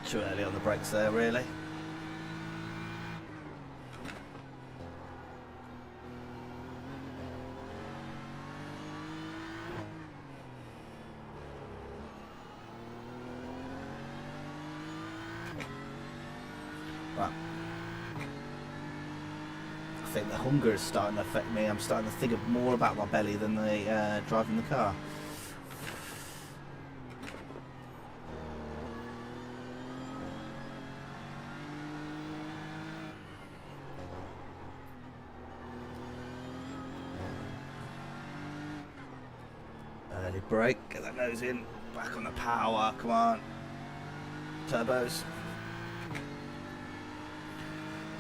Too early on the brakes there, really. Right. I think the hunger is starting to affect me. I'm starting to think more about my belly than the driving the car. Early brake, get that nose in, back on the power, come on. Turbos.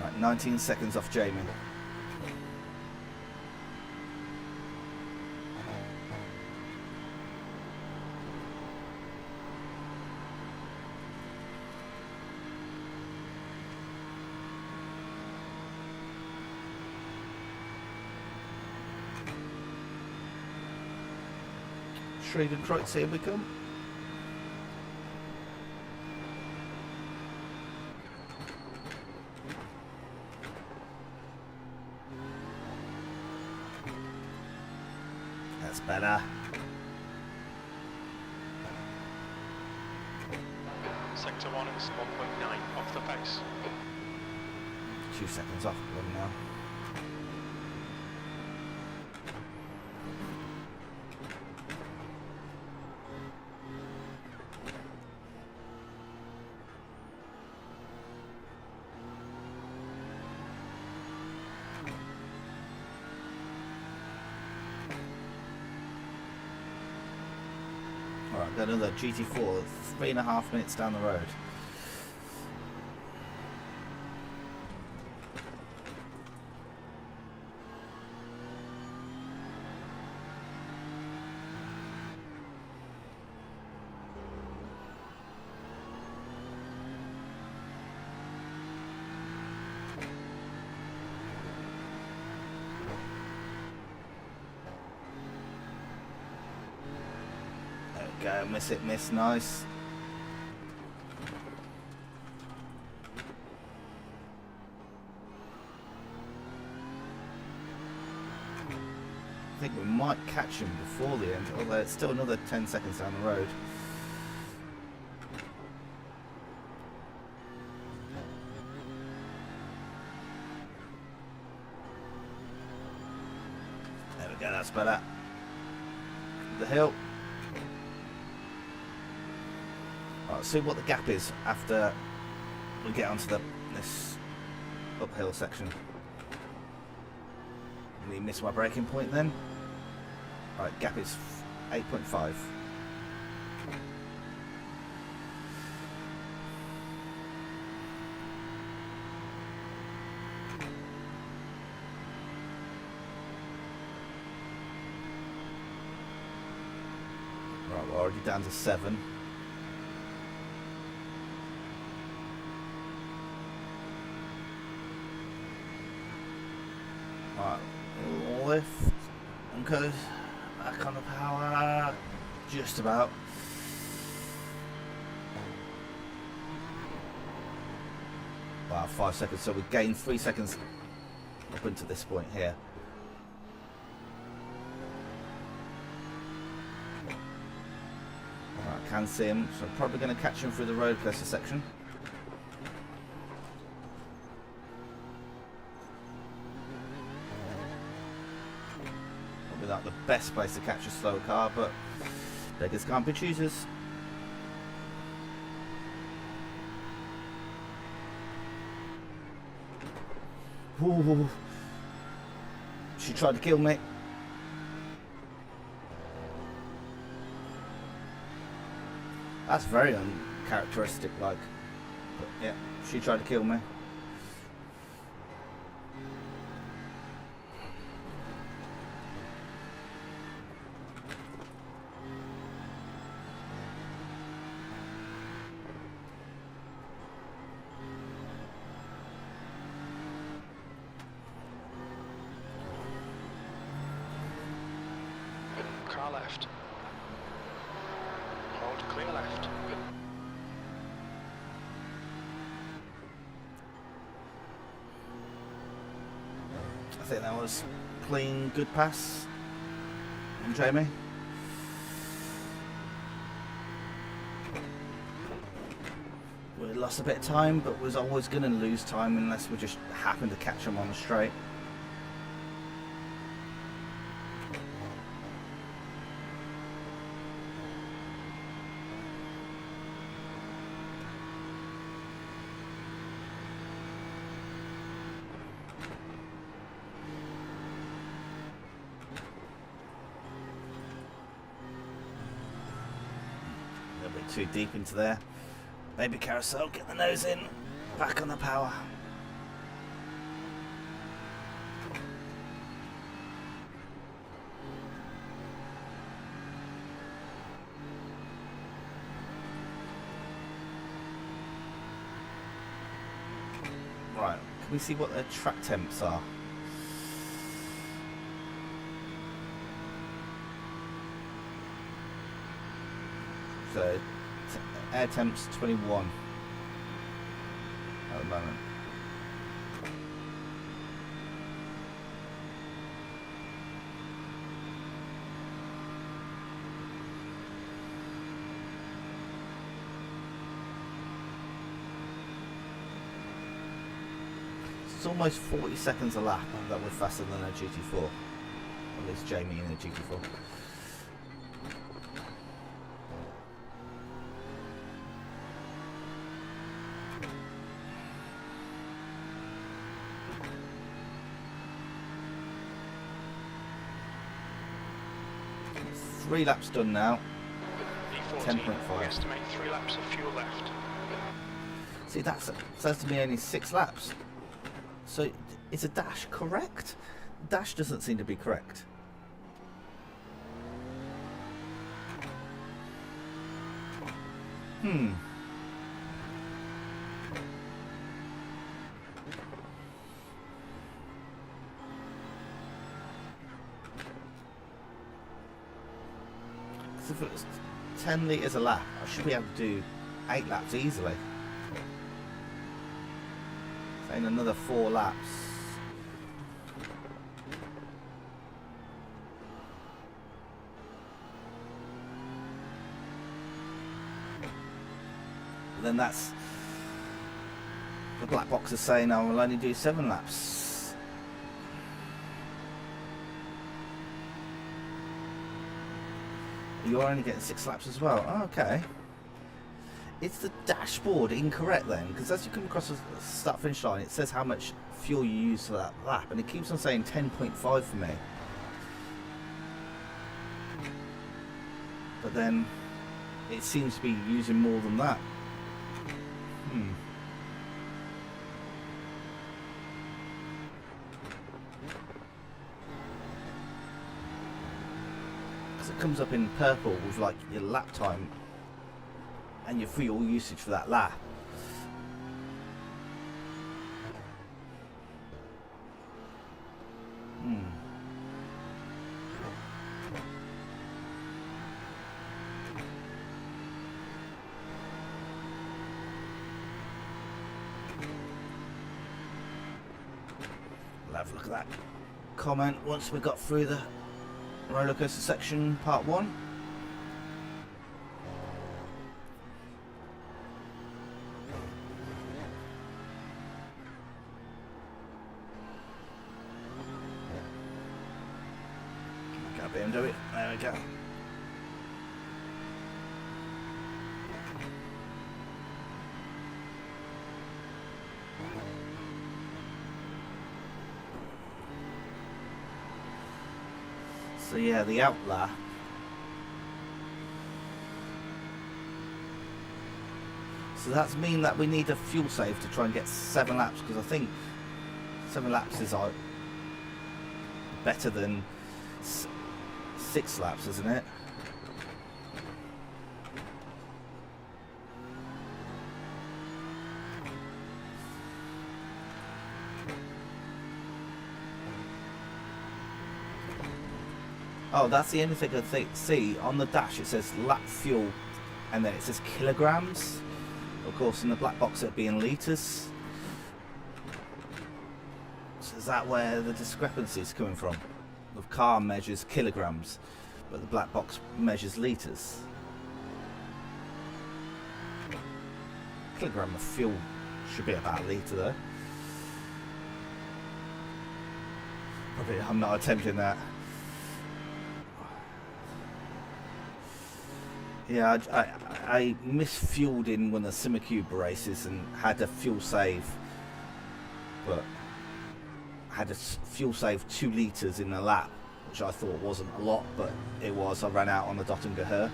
Right, 19 seconds off Jamie. Shredded Detroit's here we come. That's better. Sector 1 is 1.9 off the pace. 2 seconds off now. Alright, got another GT4, 3.5 minutes down the road. Go, miss it, miss, nice. I think we might catch him before the end, although it's still another 10 seconds down the road. There we go, that's better. The hill. Right, see what the gap is after we get onto this uphill section. We miss my braking point then. Right, gap is 8.5. Right, we're already down to 7. Right, lift and goes back on the power, just about. Wow, 5 seconds, so we gained 3 seconds up into this point here. Right, I can see him, so I'm probably going to catch him through the road closer section. best place to catch a slow car, but beggars can't be choosers. Ooh. She tried to kill me. That's very uncharacteristic, like. But yeah, she tried to kill me. Car left. Hold clear left. I think that was clean, good pass from Jamie. We lost a bit of time, but was always going to lose time unless we just happened to catch him on the straight. Too deep into there. Maybe carousel, get the nose in, back on the power. Right, can we see what the track temps are? So air temps 21 at the moment. It's almost 40 seconds a lap that we're faster than a GT4. At least Jamie in a GT4. Three laps done now. 10.5. We estimate 3 laps of fuel left. See, that says to me only 6 laps. So, is a dash correct? Dash doesn't seem to be correct. If it was 10 litres a lap, I should be able to do 8 laps easily. Saying another 4 laps. But then that's the black box is saying I will only do 7 laps. You're only getting 6 laps as well. Oh, okay. Is the dashboard incorrect then? Because as you come across the start finish line, it says how much fuel you use for that lap, and it keeps on saying 10.5 for me. But then it seems to be using more than that. It comes up in purple with like your lap time and your fuel usage for that lap. We'll have a look at that comment once we got through the roller coaster section part 1. Got a BMW. There we go. So yeah, the outlap. So that's mean that we need a fuel save to try and get 7 laps, because I think 7 laps is better than 6 laps, isn't it? Oh, that's the only thing I see on the dash. It says lap fuel, and then it says kilograms. Of course, in the black box it'd be in litres. So is that where the discrepancy is coming from? The car measures kilograms, but the black box measures litres. Kilogram of fuel should be about a litre though. Probably I'm not attempting that. Yeah, I misfueled in one of the Simicube races and had a fuel save, but had a fuel save 2 litres in a lap, which I thought wasn't a lot, but it was. I ran out on the Dottingerher.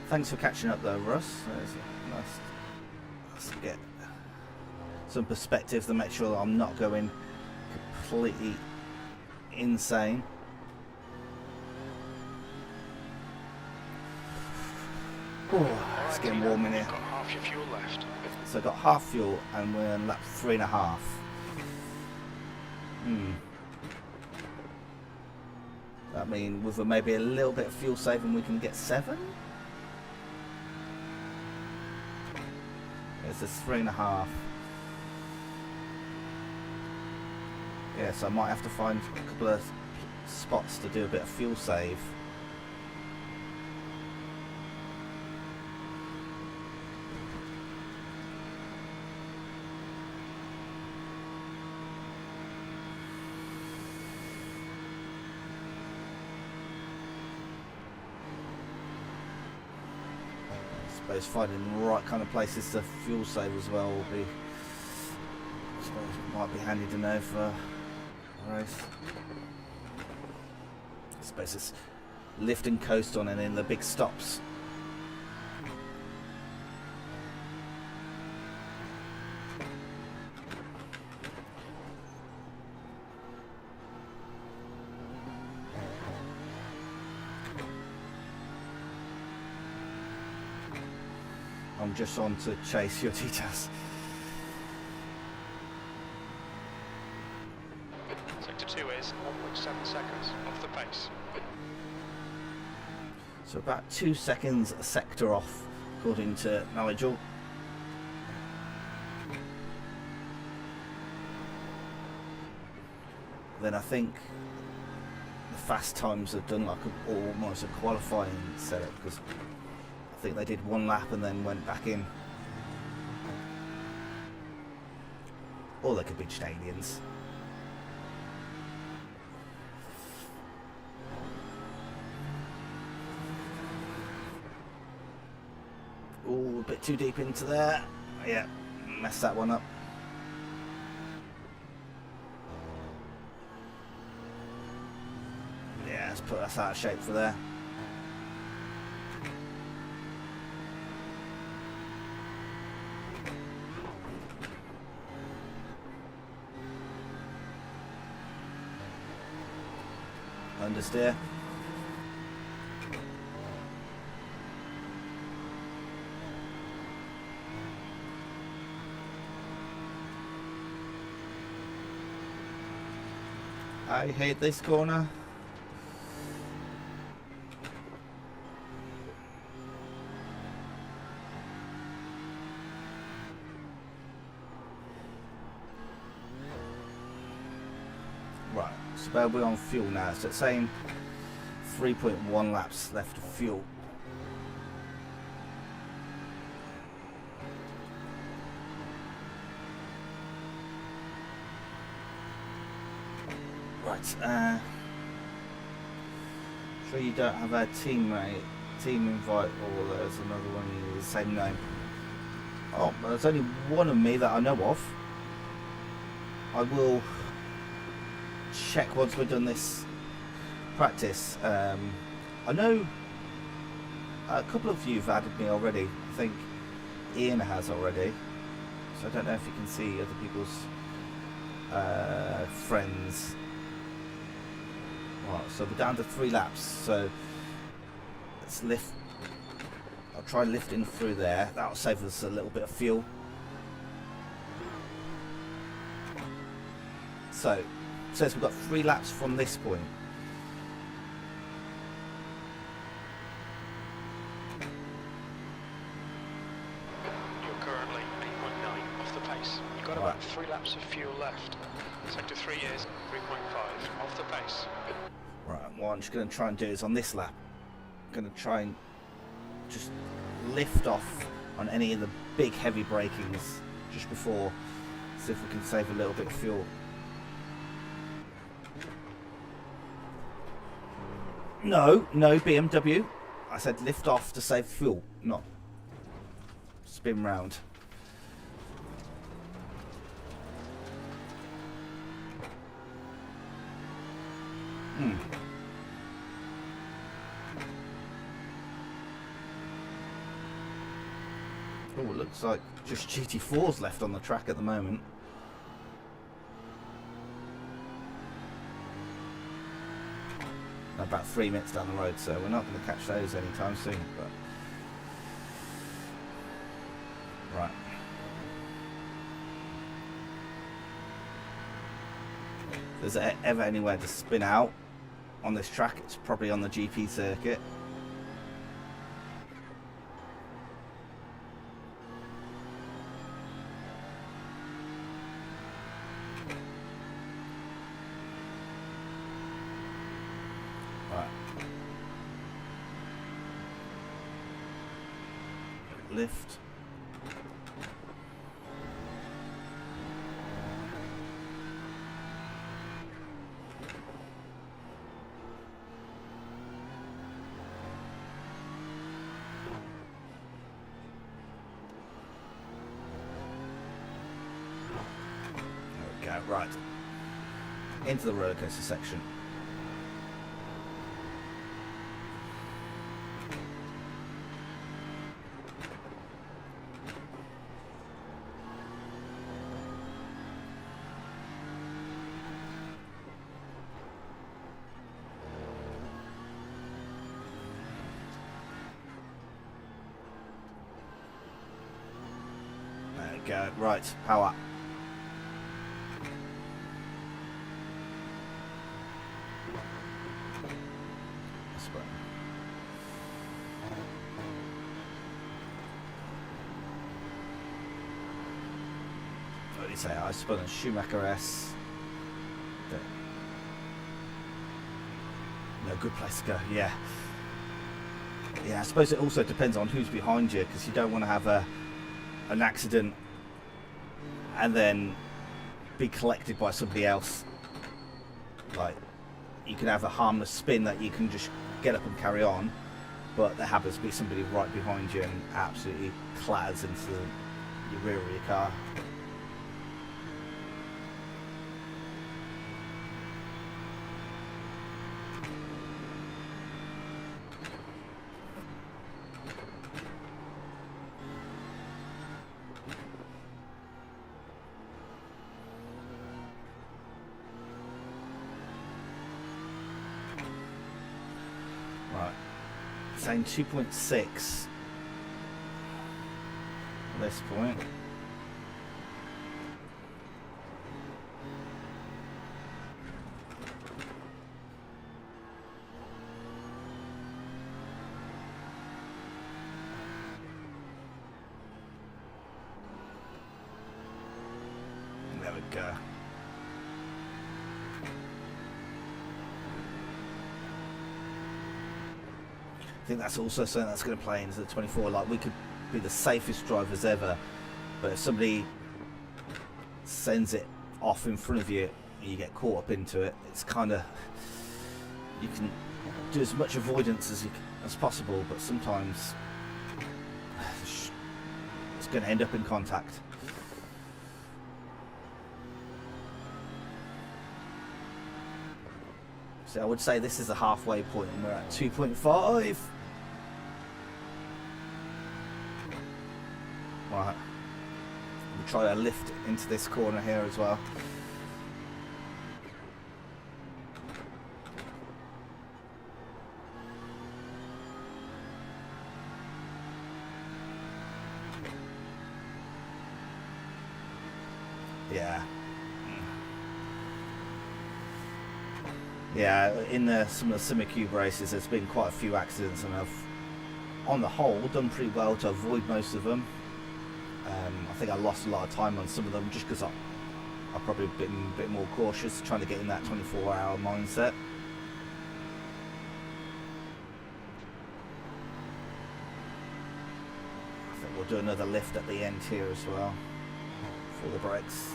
Thanks for catching up though, Russ. Let's get some perspective to make sure that I'm not going completely insane. Oh, it's getting warm in here. Got half your fuel left. So I've got half fuel and we're on lap 3.5. That means with maybe a little bit of fuel saving we can get 7? It's just 3.5. Yeah, so I might have to find a couple of spots to do a bit of fuel save. I suppose finding the right kind of places to fuel save as well will be, I suppose it might be handy to know for a race. I suppose it's lift and coast on and in the big stops. I'm just on to chase your details. Sector 2 is 1.7 seconds off the pace. So about 2 seconds a sector off, according to Nigel. Then I think the fast times have done like almost a qualifying setup, because I think they did 1 lap and then went back in. Or they could be just aliens. Ooh, a bit too deep into there. Yeah, messed that one up. Yeah, let's put us out of shape for there. Understeer. I hate this corner. So we're on fuel now. So it's saying 3.1 laps left of fuel. Right. Sure you don't have a team invite, or there's another one with the same name. Oh, there's only one of me that I know of. I will check once we've done this practice. I know a couple of you have added me already. I think Ian has already. So I don't know if you can see other people's friends. Right, so we're down to 3 laps. So let's lift. I'll try lifting through there. That'll save us a little bit of fuel. So it says we've got 3 laps from this point. You're currently 8.9 off the pace. You've got about 3 laps of fuel left. Sector 3 is 3.5 off the pace. Right, what I'm just going to try and do is on this lap, I'm going to try and just lift off on any of the big heavy brakings just before, see if we can save a little bit of fuel. No BMW. I said lift off to save fuel, not spin round. Oh, it looks like just GT4's left on the track at the moment. About 3 minutes down the road, so we're not going to catch those anytime soon. But right, if there's ever anywhere to spin out on this track, it's probably on the GP circuit. Lift. There we go, right. Into the roller coaster section. Go. Right, power. What do you say? I spun a Schumacher S. No good place to go. Yeah. Yeah, I suppose it also depends on who's behind you, because you don't want to have an accident and then be collected by somebody else. Like, you can have a harmless spin that you can just get up and carry on, but there happens to be somebody right behind you and absolutely clatters into your rear of your car. Saying 2.6 at this point. There we go. I think that's also something that's going to play into the 24. Like, we could be the safest drivers ever, but if somebody sends it off in front of you and you get caught up into it, it's kind of, you can do as much avoidance as possible, but sometimes it's going to end up in contact. So I would say this is a halfway point and we're at 2.5. Right. We'll try a lift into this corner here as well. Yeah. Yeah, in some of the Simicube races there's been quite a few accidents, and I've, on the whole, done pretty well to avoid most of them. I think I lost a lot of time on some of them just because I've probably been a bit more cautious, trying to get in that 24-hour mindset. I think we'll do another lift at the end here as well for the brakes.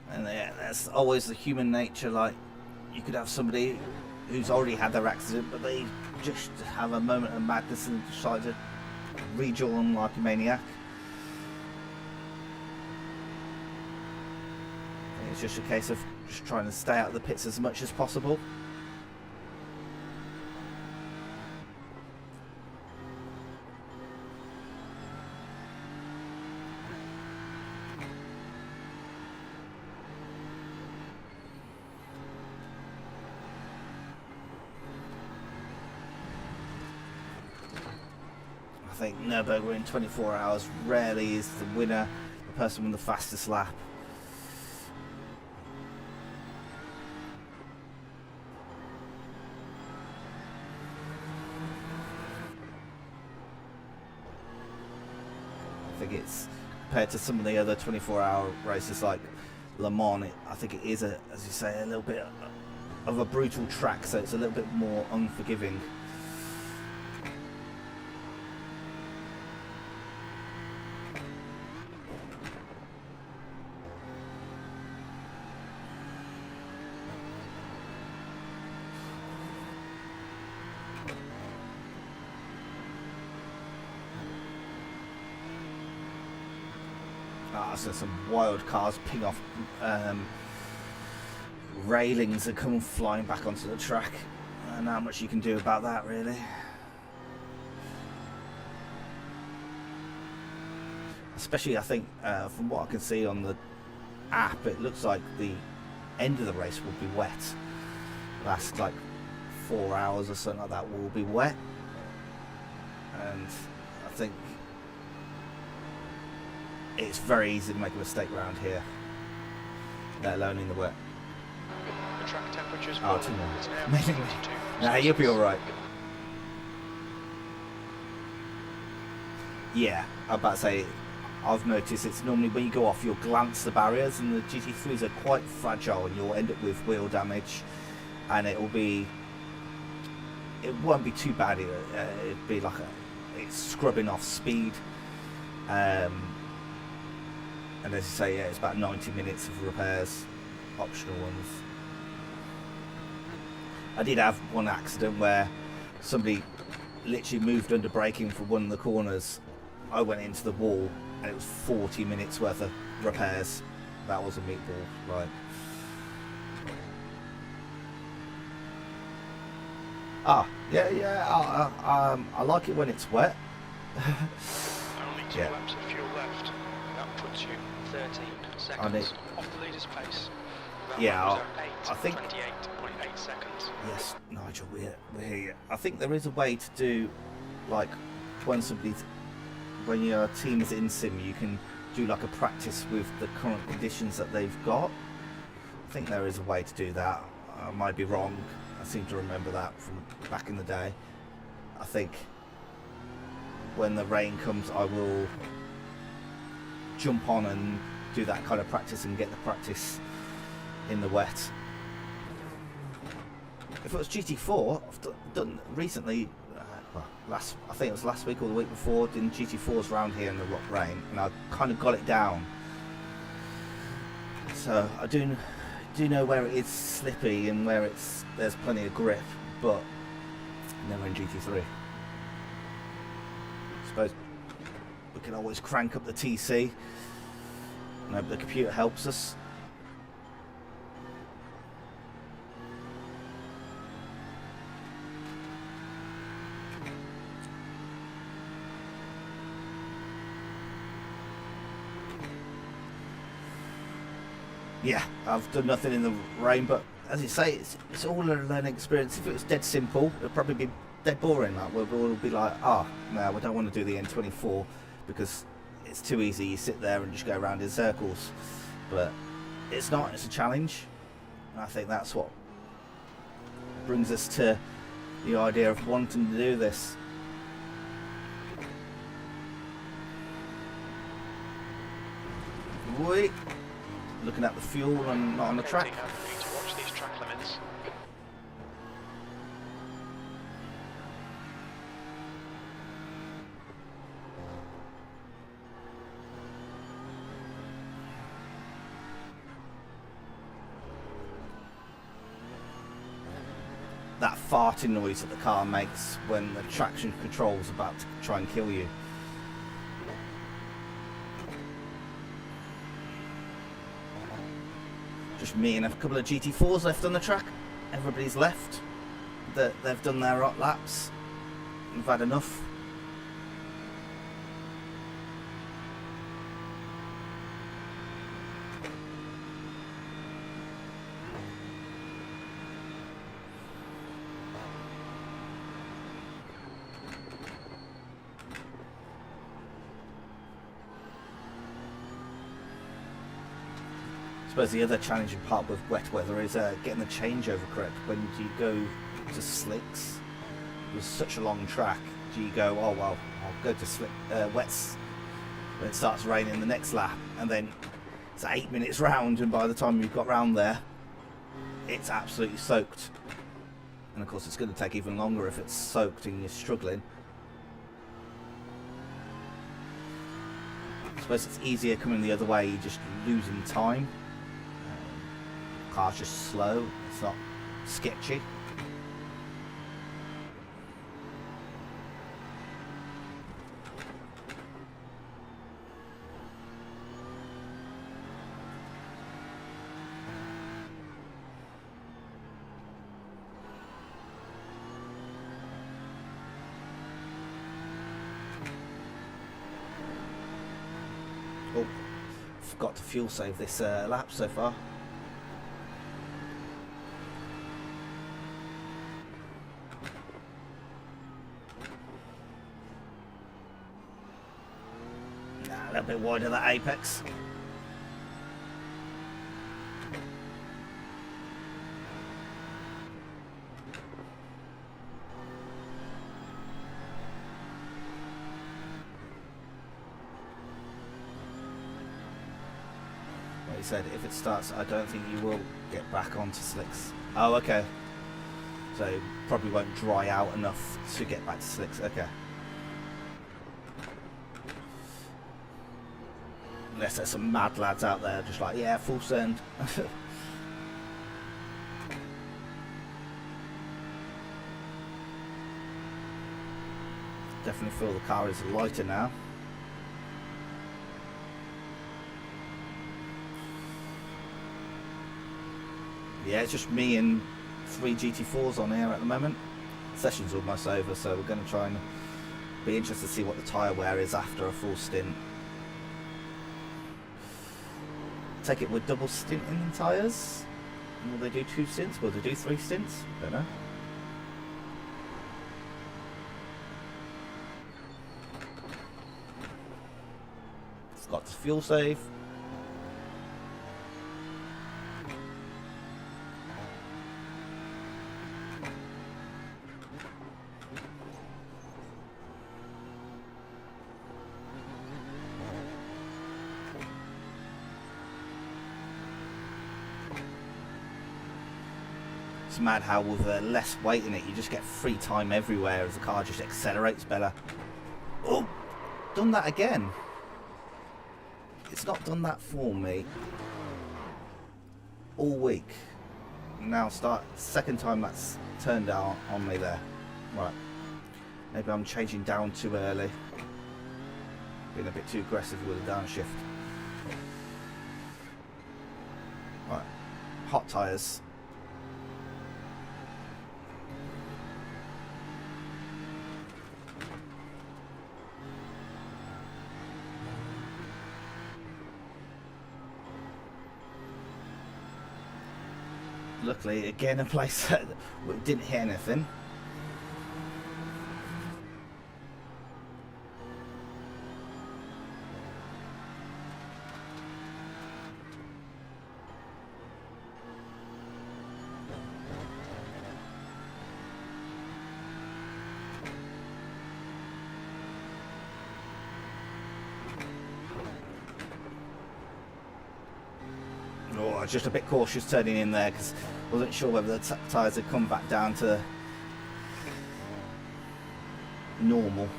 And yeah, that's always the human nature. Like, you could have somebody who's already had their accident, but they just have a moment of madness and decide to rejoin like a maniac. It's just a case of just trying to stay out of the pits as much as possible. I think Nurburgring 24 hours rarely is the winner, the person with the fastest lap. I think it's, compared to some of the other 24-hour races like Le Mans, I think it is, as you say, a little bit of a brutal track, so it's a little bit more unforgiving. So some wild cars ping off railings and come flying back onto the track, and how much you can do about that, really. Especially, I think, from what I can see on the app, it looks like the end of the race will be wet. Last like 4 hours or something like that will be wet, and I think it's very easy to make a mistake around here, let alone in the wet. The track temperature's oh, too much. Nah, you'll be alright. Yeah, I'm about to say, I've noticed it's normally when you go off, you'll glance the barriers, and the GT3s are quite fragile, and you'll end up with wheel damage, and it won't be too bad. It'd be like it's scrubbing off speed. And as you say, yeah, it's about 90 minutes of repairs, optional ones. I did have one accident where somebody literally moved under braking for one of the corners. I went into the wall and it was 40 minutes worth of repairs. That was a meatball, right? I like it when it's wet. Only 2 laps of fuel left. That puts you 13 seconds off the leader's pace. That I think 28.8 seconds. Yes, Nigel, we hear you. I think there is a way to do, like, when your team is in sim, you can do like a practice with the current conditions that they've got. I think there is a way to do that. I might be wrong. I seem to remember that from back in the day. I think when the rain comes, I will jump on and do that kind of practice and get the practice in the wet. If it was GT4, I've done recently, well, I think it was last week or the week before, doing GT4s around here in the rock rain, and I kind of got it down. So I do know where it is slippy and where there's plenty of grip, but never in GT3. I suppose we can always crank up the TC. I hope the computer helps us. Yeah, I've done nothing in the rain, but as you say, it's all a learning experience. If it was dead simple, it'd probably be dead boring. Like we'll all be like, no, we don't want to do the N24 because it's too easy. You sit there and just go around in circles. But it's not. It's a challenge, and I think that's what brings us to the idea of wanting to do this. Wait. Looking at the fuel and not on the track. To watch these track limits. That farting noise that the car makes when the traction control is about to try and kill you. Just me and a couple of GT4s left on the track. Everybody's left. They've done their hot laps. We've had enough. I suppose the other challenging part with wet weather is getting the changeover correct. When you go to slicks with such a long track, do you go, oh well, I'll go to wets when it starts raining the next lap, and then it's 8 minutes round, and by the time you've got round there, it's absolutely soaked. And of course it's going to take even longer if it's soaked and you're struggling. I suppose it's easier coming the other way, you're just losing time. Car's just slow, it's not sketchy. Oh, forgot to fuel save this lap so far. A little bit wide of that apex. Like you said, if it starts, I don't think you will get back onto slicks. Oh, okay. So it probably won't dry out enough to get back to slicks. Okay. Unless there's some mad lads out there just like, yeah, full send. Definitely feel the car is lighter now. Yeah, it's just me and 3 GT4s on here at the moment. The session's almost over, so we're going to try and be interested to see what the tyre wear is after a full stint. Take it with double stint in the tyres. Will they do 2 stints? Will they do 3 stints? Don't know. It's got the fuel save. It's mad how with less weight in it, you just get free time everywhere as the car just accelerates better. Oh, done that again. It's not done that for me all week. Now second time that's turned out on me there. Right. Maybe I'm changing down too early. Being a bit too aggressive with the downshift. Right. Hot tyres. Luckily, again, a place that didn't hit anything. Oh, just a bit cautious turning in there because I wasn't sure whether the tyres had come back down to normal.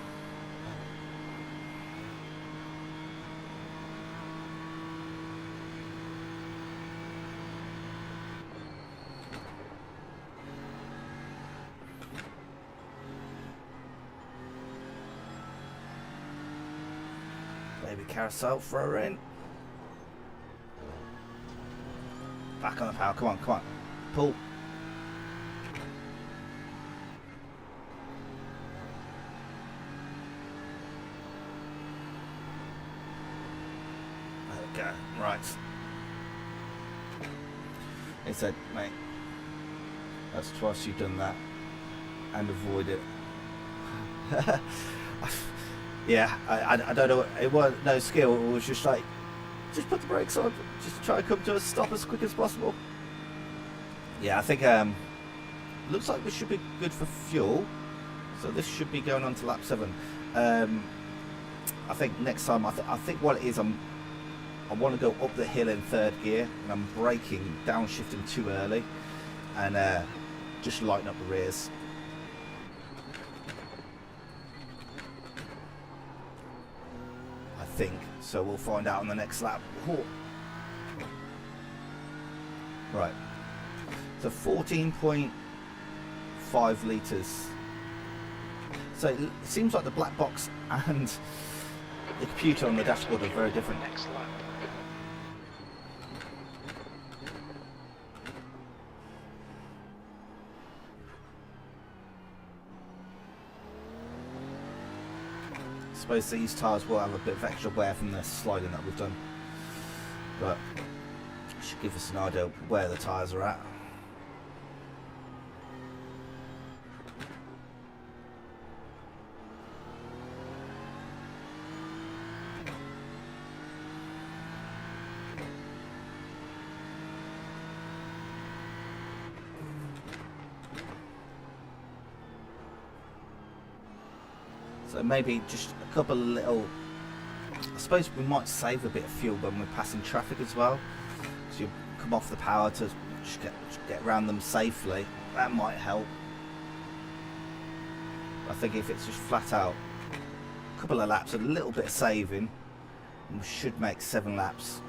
Baby carousel, throw her in. Back on the power, come on, come on. Pull. There we go, right. He said, mate, that's twice you've done that. And avoid it. Yeah, I don't know, it wasn't no skill, it was just like, just put the brakes on, just try to come to a stop as quick as possible. Yeah, I think looks like this should be good for fuel, so this should be going on to lap 7. I think next time, I think what it is, I want to go up the hill in 3rd gear, and I'm braking, downshifting too early, and just lighten up the rears. I think. So we'll find out on the next lap. Oh. Right. So 14.5 litres. So it seems like the black box and the computer on the dashboard are very different. Next lap. I suppose these tyres will have a bit of extra wear from the sliding that we've done, but it should give us an idea where the tyres are at. So maybe just a couple of little, I suppose we might save a bit of fuel when we're passing traffic as well. So you come off the power to just get around them safely. That might help. I think if it's just flat out, a couple of laps, a little bit of saving, and we should make 7 laps.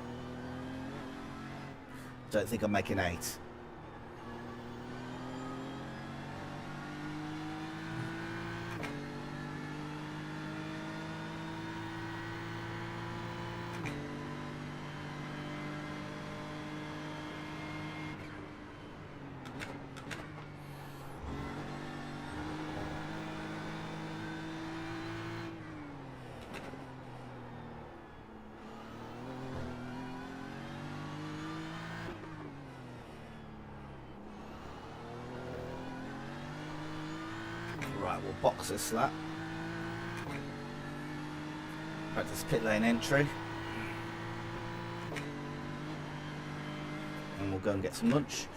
Don't think I'm making 8. Right, we'll box this lap. Practice pit lane entry. And we'll go and get some lunch.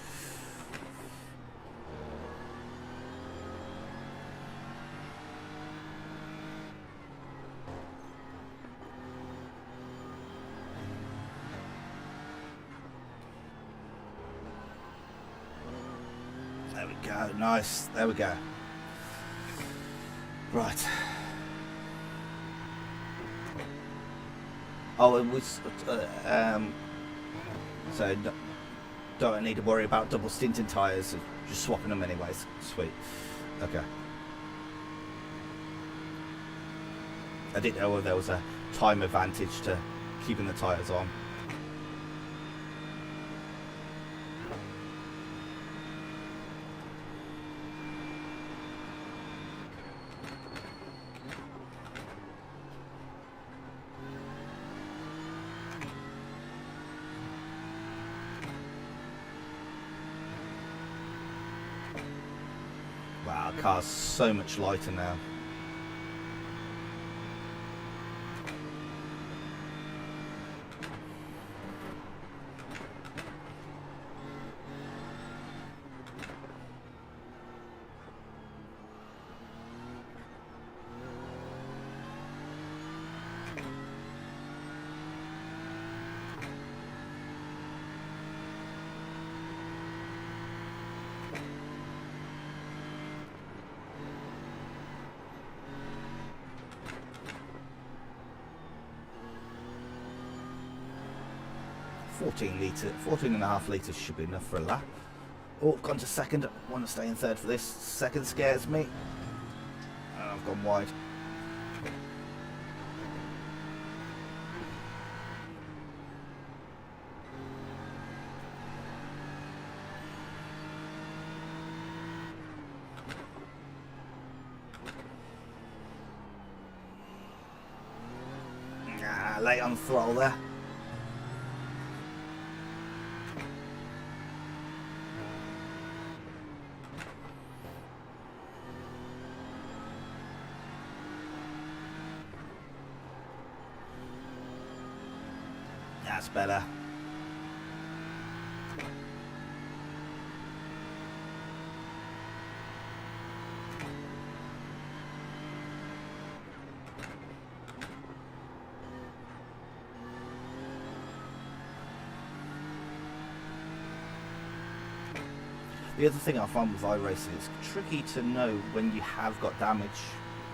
go. Nice. There we go. Right. Oh, and we so don't need to worry about double stinting tyres. Just swapping them anyways. Sweet. Okay. I didn't know there was a time advantage to keeping the tyres on. Wow, the car's so much lighter now. Fourteen and a half litres should be enough for a lap. Oh, gone to second. I want to stay in third for this. Second scares me. And I've gone wide. Late on the throttle there. That's better. The other thing I find with iRacing is tricky to know when you have got damage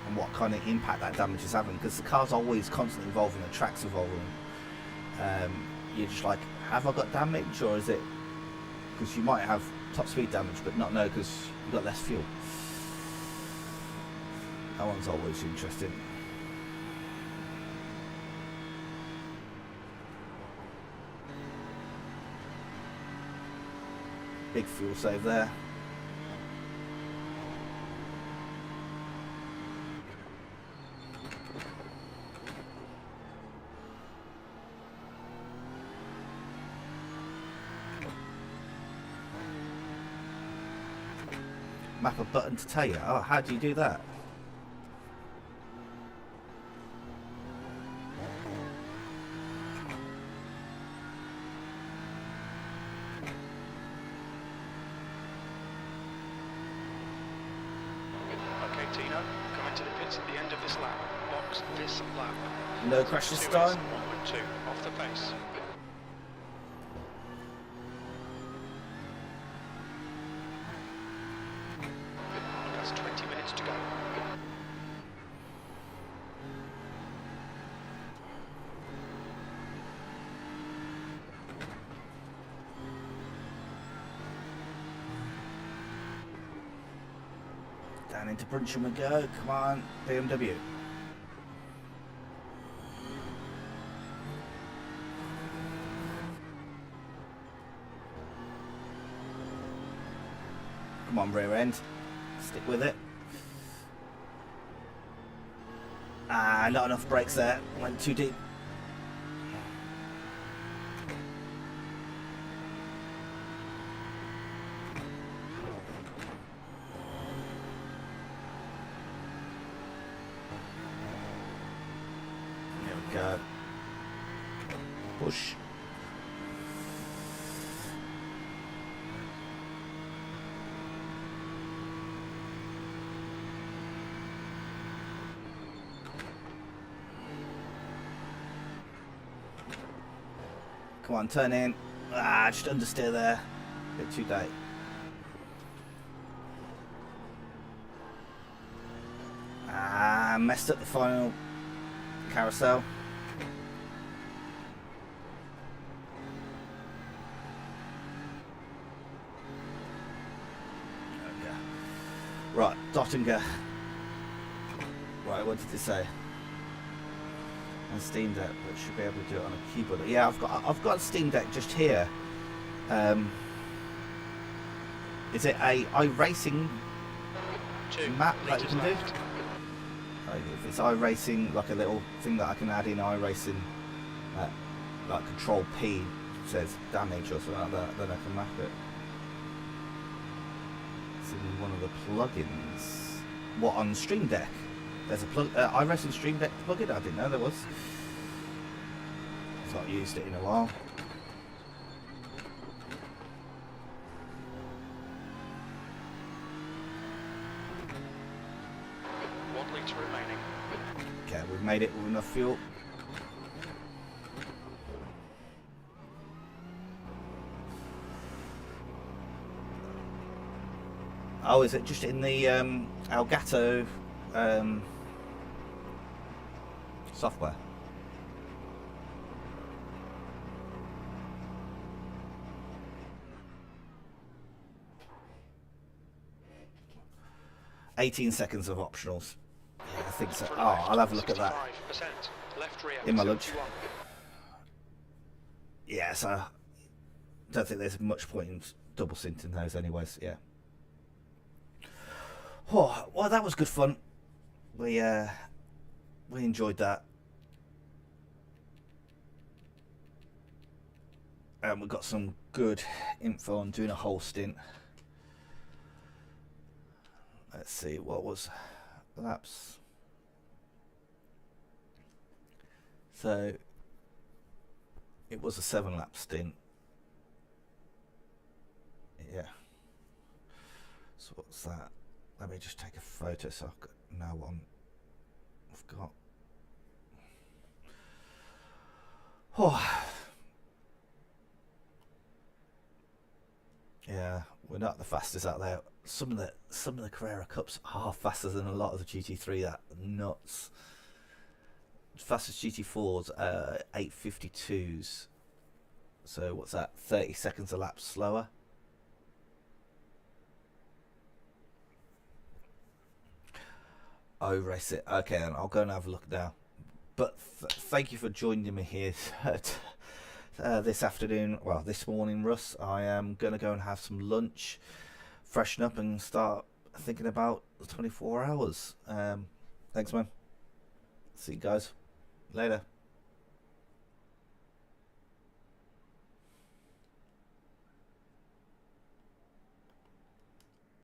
and what kind of impact that damage is having, because the car's always constantly evolving, the track's evolving. You're just like, have I got damage, or is it because you might have top speed damage but not know because you've got less fuel? That one's always interesting. Big fuel save there. Map a button to tell you. Oh, how do you do that? Okay, Tino, come into the pits at the end of this lap. Box this lap. No crash this time. 1.2 off the pace. That's 20 minutes to go. Down into Bruncham we go. Come on, BMW. Come on, rear end. Stick with it. Ah, not enough brakes there. Went too deep. There we go. Push. Come on, turn in. Ah, just understeer there. Bit too late. and messed up the final carousel. Okay. Right, Dottinger. Right, what did it say? And Steam Deck, but should be able to do it on a keyboard. Yeah, I've got a Steam Deck just here. Is it a iRacing map that you can do? Like if it's iRacing, like a little thing that I can add in iRacing, like Control P says damage or something like that, then I can map it. It's in one of the plugins. What, on Stream Deck? There's a iRacing Stream Deck plugin? I didn't know there was. I've not used it in a while. Remaining. Okay, we've made it with enough fuel. Oh, is it just in the Elgato software? "18 seconds of optionals." Yeah, I think so. Oh, I'll have a look at that in my lunch. Yeah, so don't think there's much point in double synthing those anyways. Yeah. Oh, well, that was good fun. We enjoyed that. And we got some good info on doing a whole stint. Let's see, what was laps? So it was a 7-lap stint. Yeah. So what's that? Let me just take a photo so I can know what I've got. Oh. Yeah, we're not the fastest out there. Some of the Carrera Cups are faster than a lot of the GT3. That nuts. Fastest GT4s, 852s. So what's that? 30 seconds a lap slower. Oh, race it. Okay, then I'll go and have a look now. But thank you for joining me here this afternoon. Well, this morning, Russ. I am going to go and have some lunch, freshen up, and start thinking about the 24 hours. Thanks, man. See you guys later.